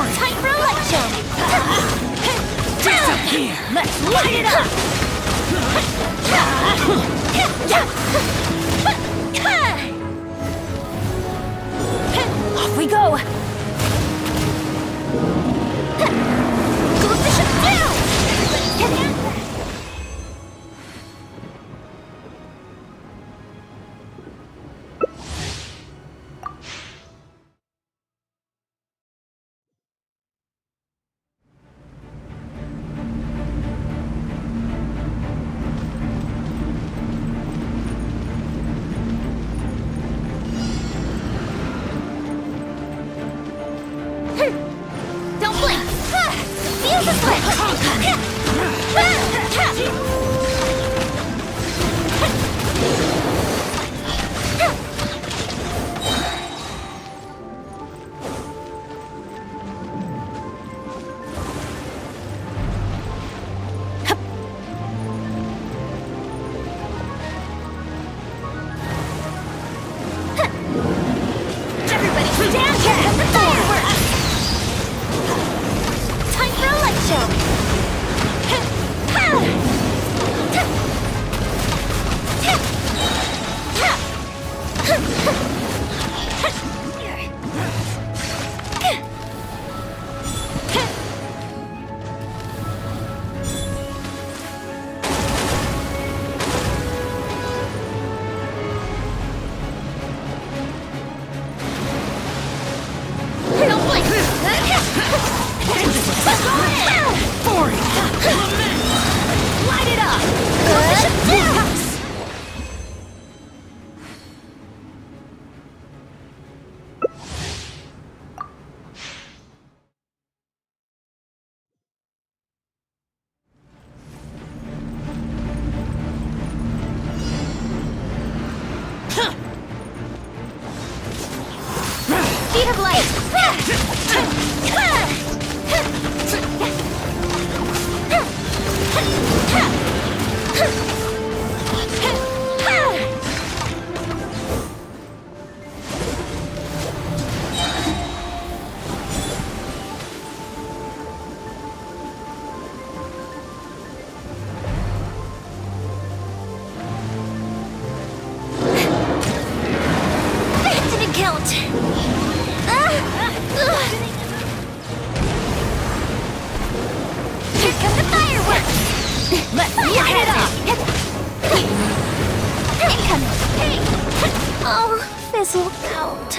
Time for a light show! Disappear! Let's light it up! Off we go! Close the ship down! That didn't count! Here come the fireworks! Let's light it up! Incoming! Oh, fizzled out.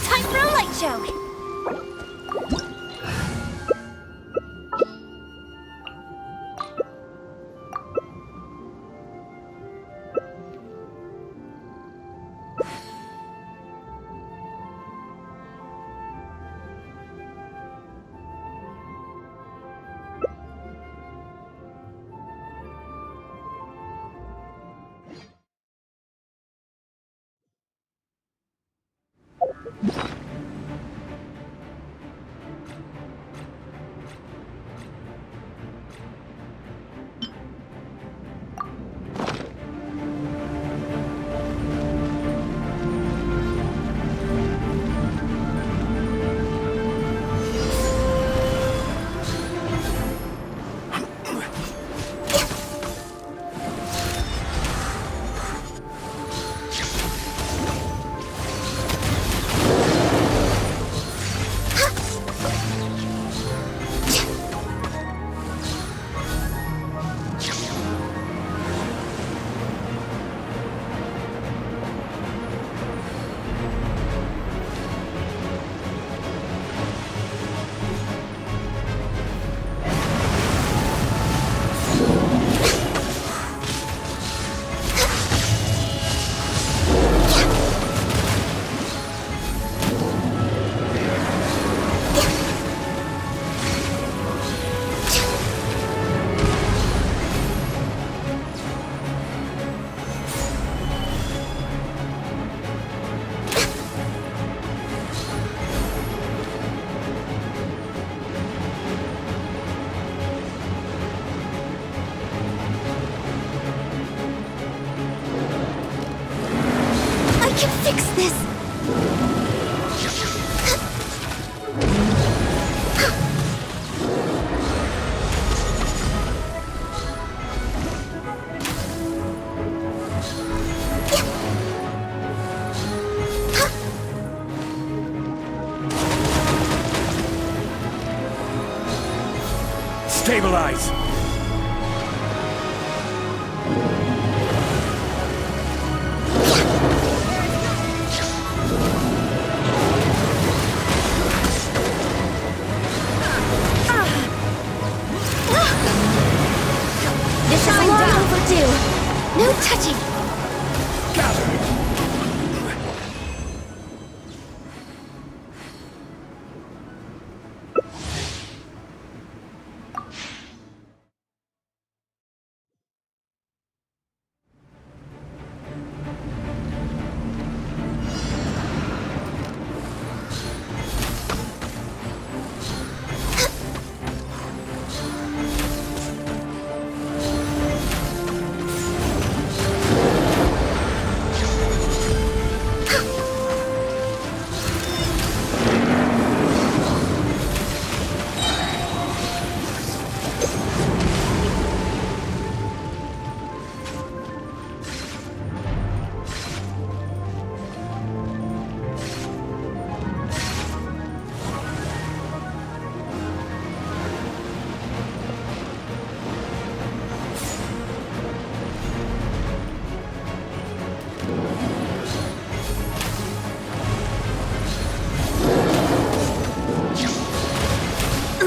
Time for a light show! Fix this! Stabilize! This is long overdue. No touching.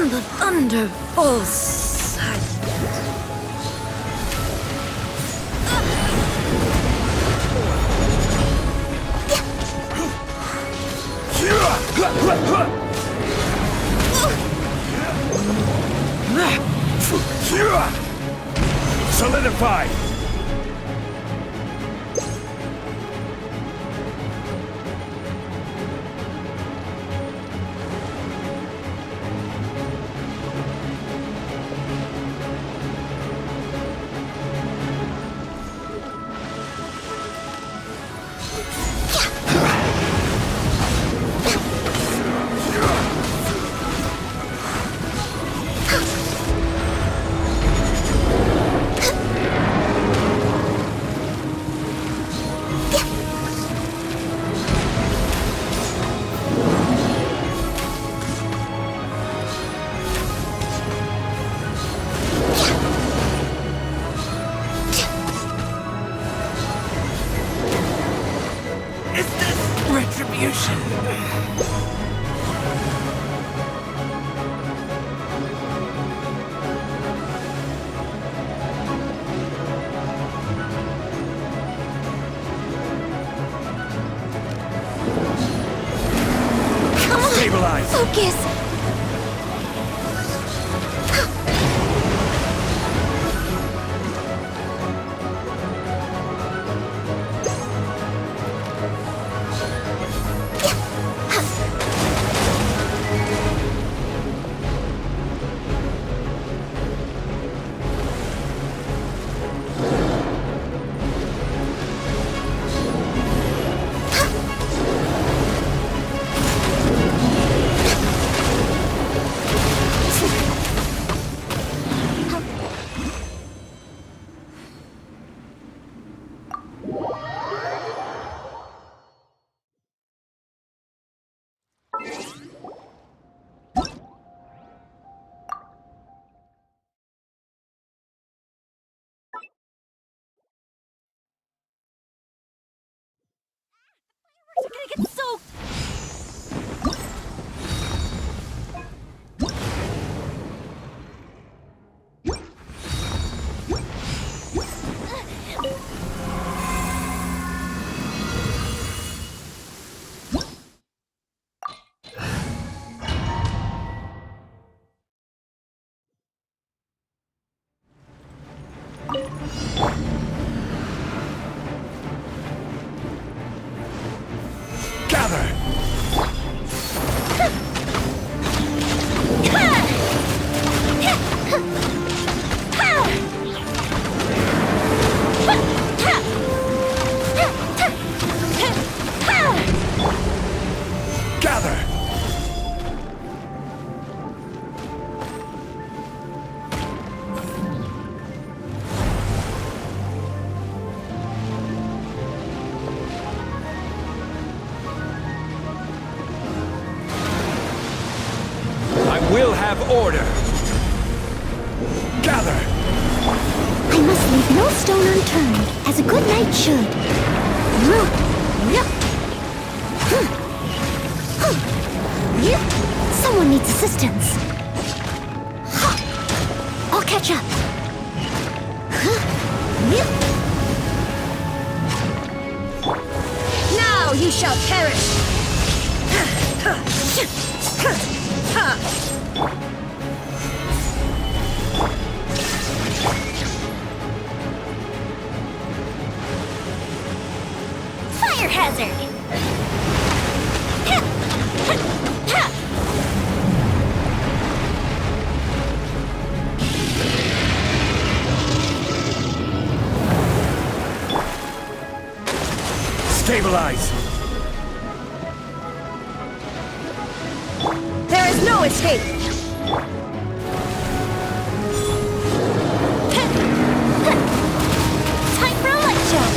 The thunder falls silent. Solidify! Retribution. Come on! Stabilize! Focus! We're gonna get soaked! order! Gather! I must leave no stone unturned, as a good knight should. Someone needs assistance. I'll catch up. Now you shall perish! Fire hazard! Stabilize! There is no escape! Time for a light show!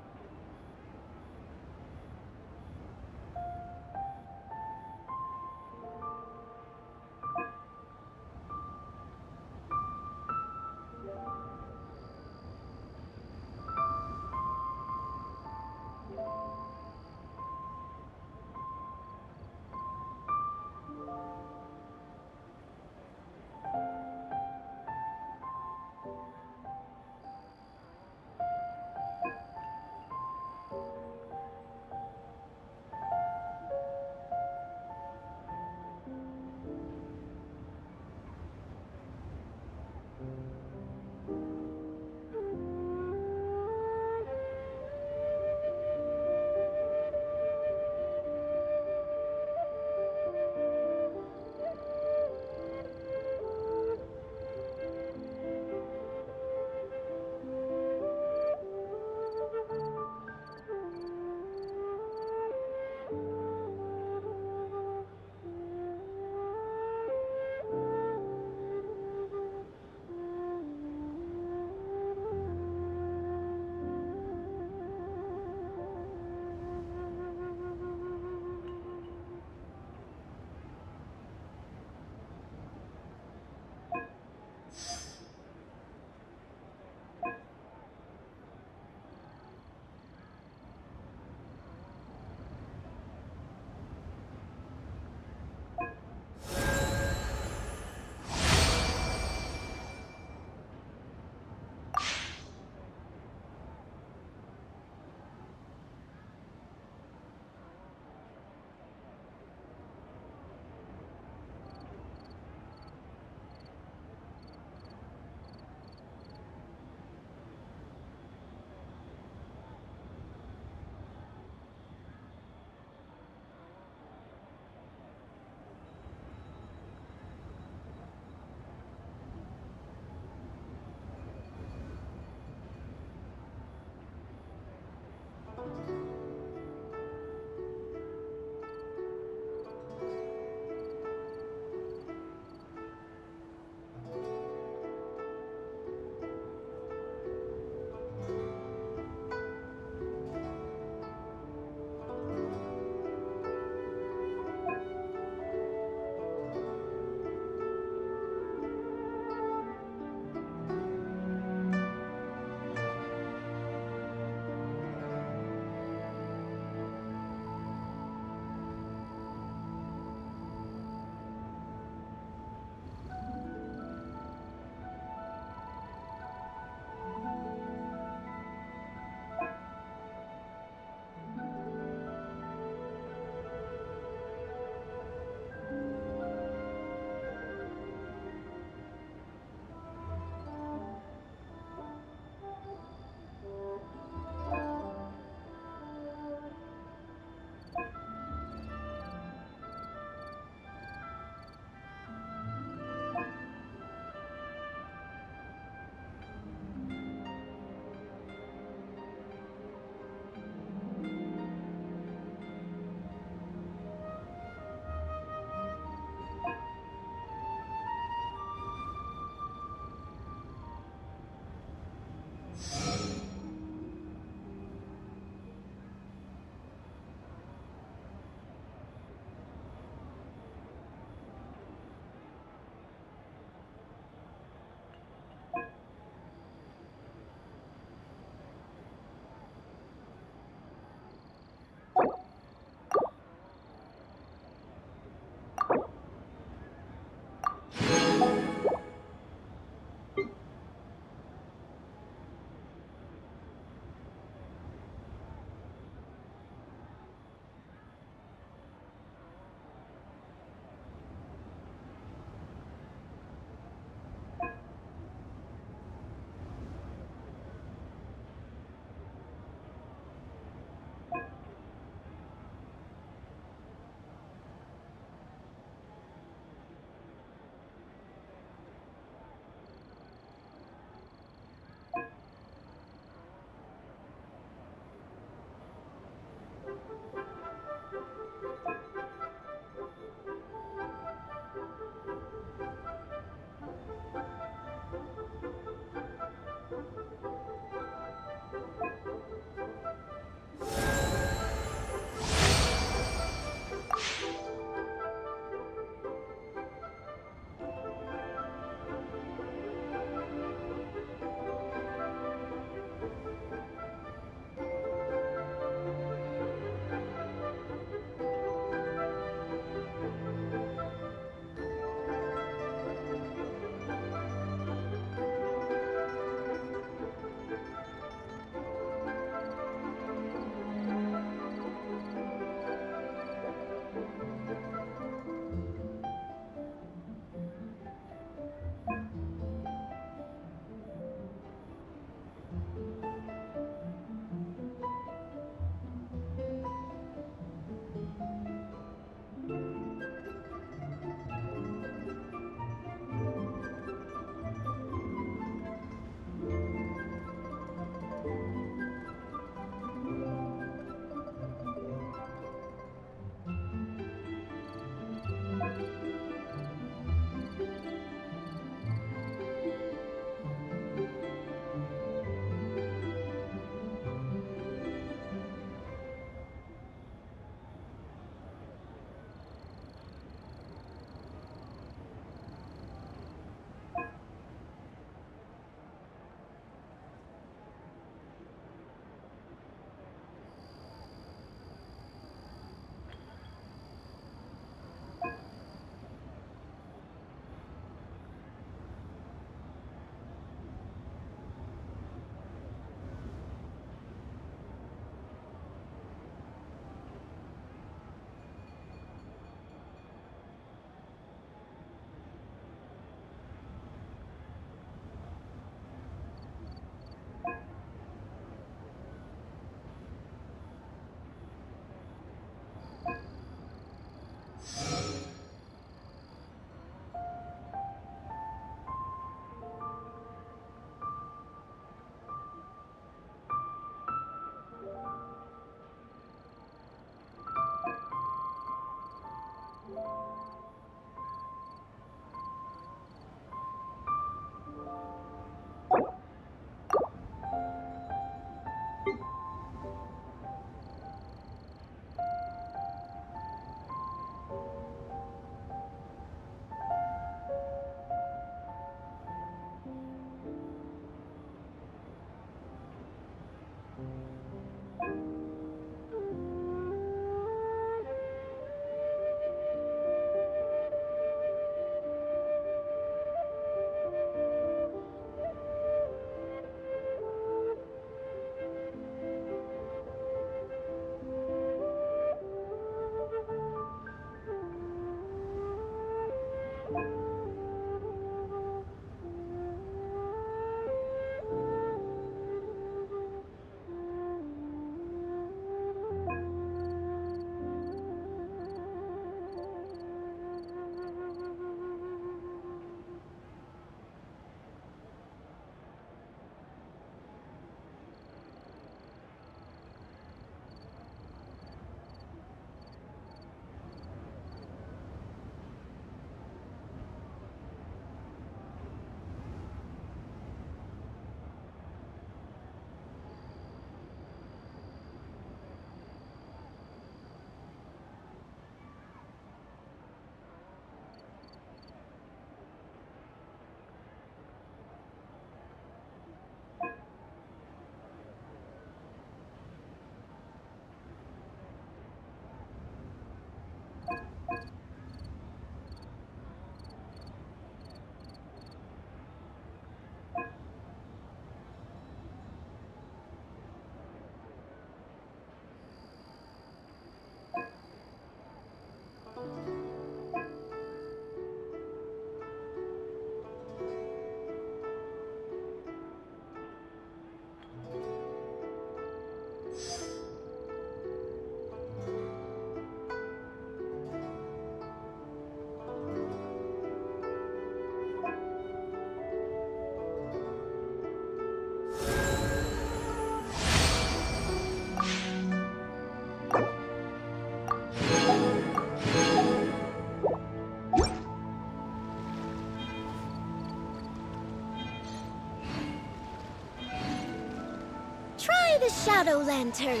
shadow lantern.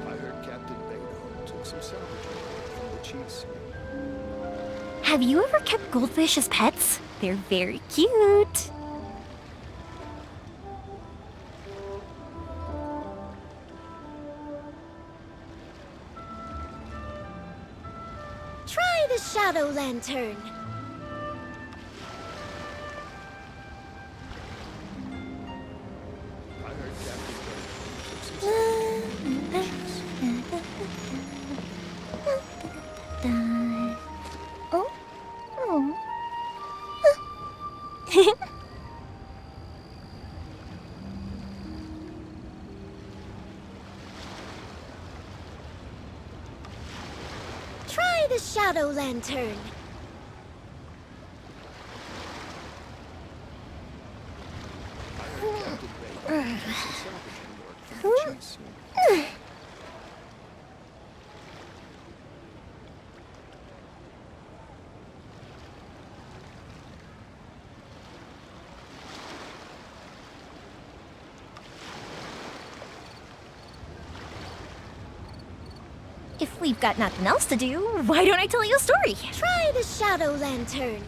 I heard Captain Beto took some salvage from the cheese. Have you ever kept goldfish as pets? They're very cute. Try the shadow lantern. I heard Captain Beto took some salvage from the cheese. Try the shadow lantern. If we've got nothing else to do, why don't I tell you a story? Try the shadow lantern.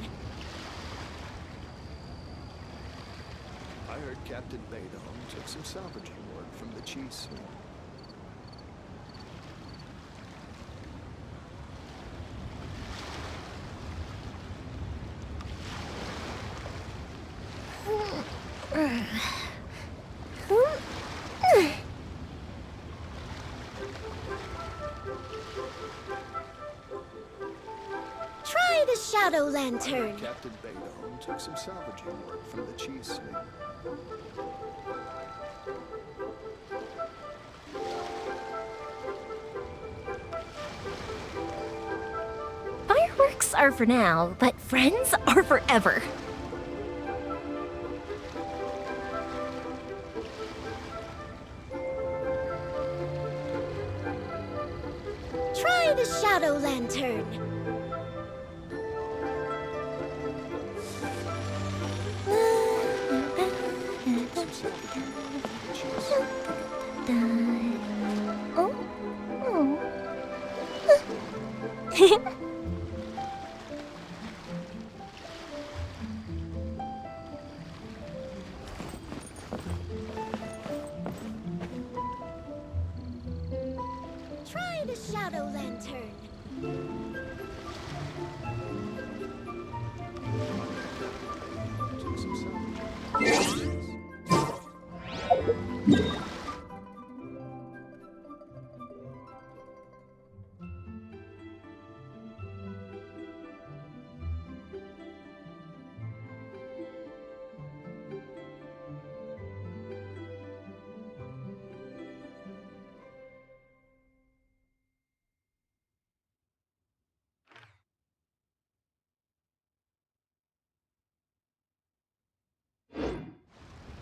I heard Captain Beto took some salvaging work from the cheese. Try the shadow lantern. Captain Beto took some salvaging work from the cheese. Fireworks are for now, but friends are forever. Try the shadow lantern. Try the shadow lantern. Took some salvaging.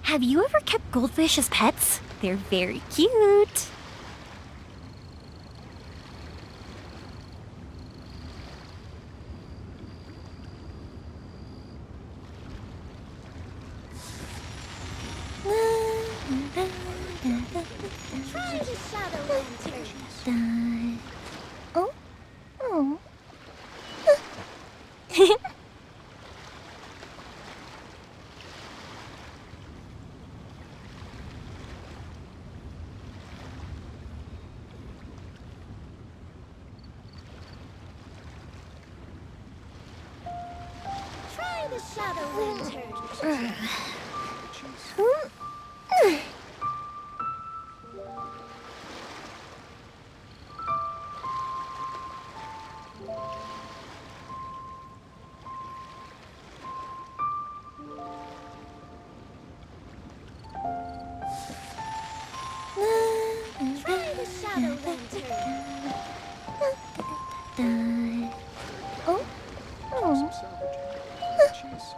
Have you ever kept goldfish as pets? They're very cute. Try the shadow lantern. Try the shadow lantern. Try the shadow lantern. Some salvaging work from the cheese.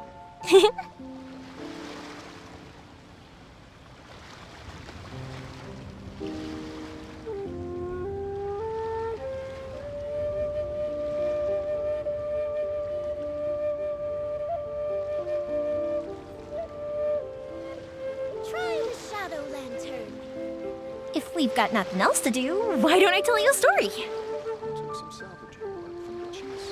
shadow lantern. If we've got nothing else to do, why don't I tell you a story? Took some salvaging work from the cheese.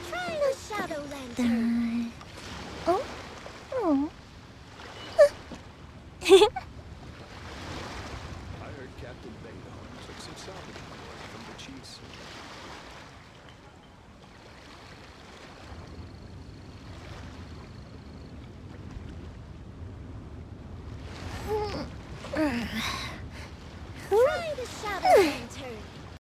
Try the shadow lantern. Oh? Oh. I heard Captain Baydon took some salvaging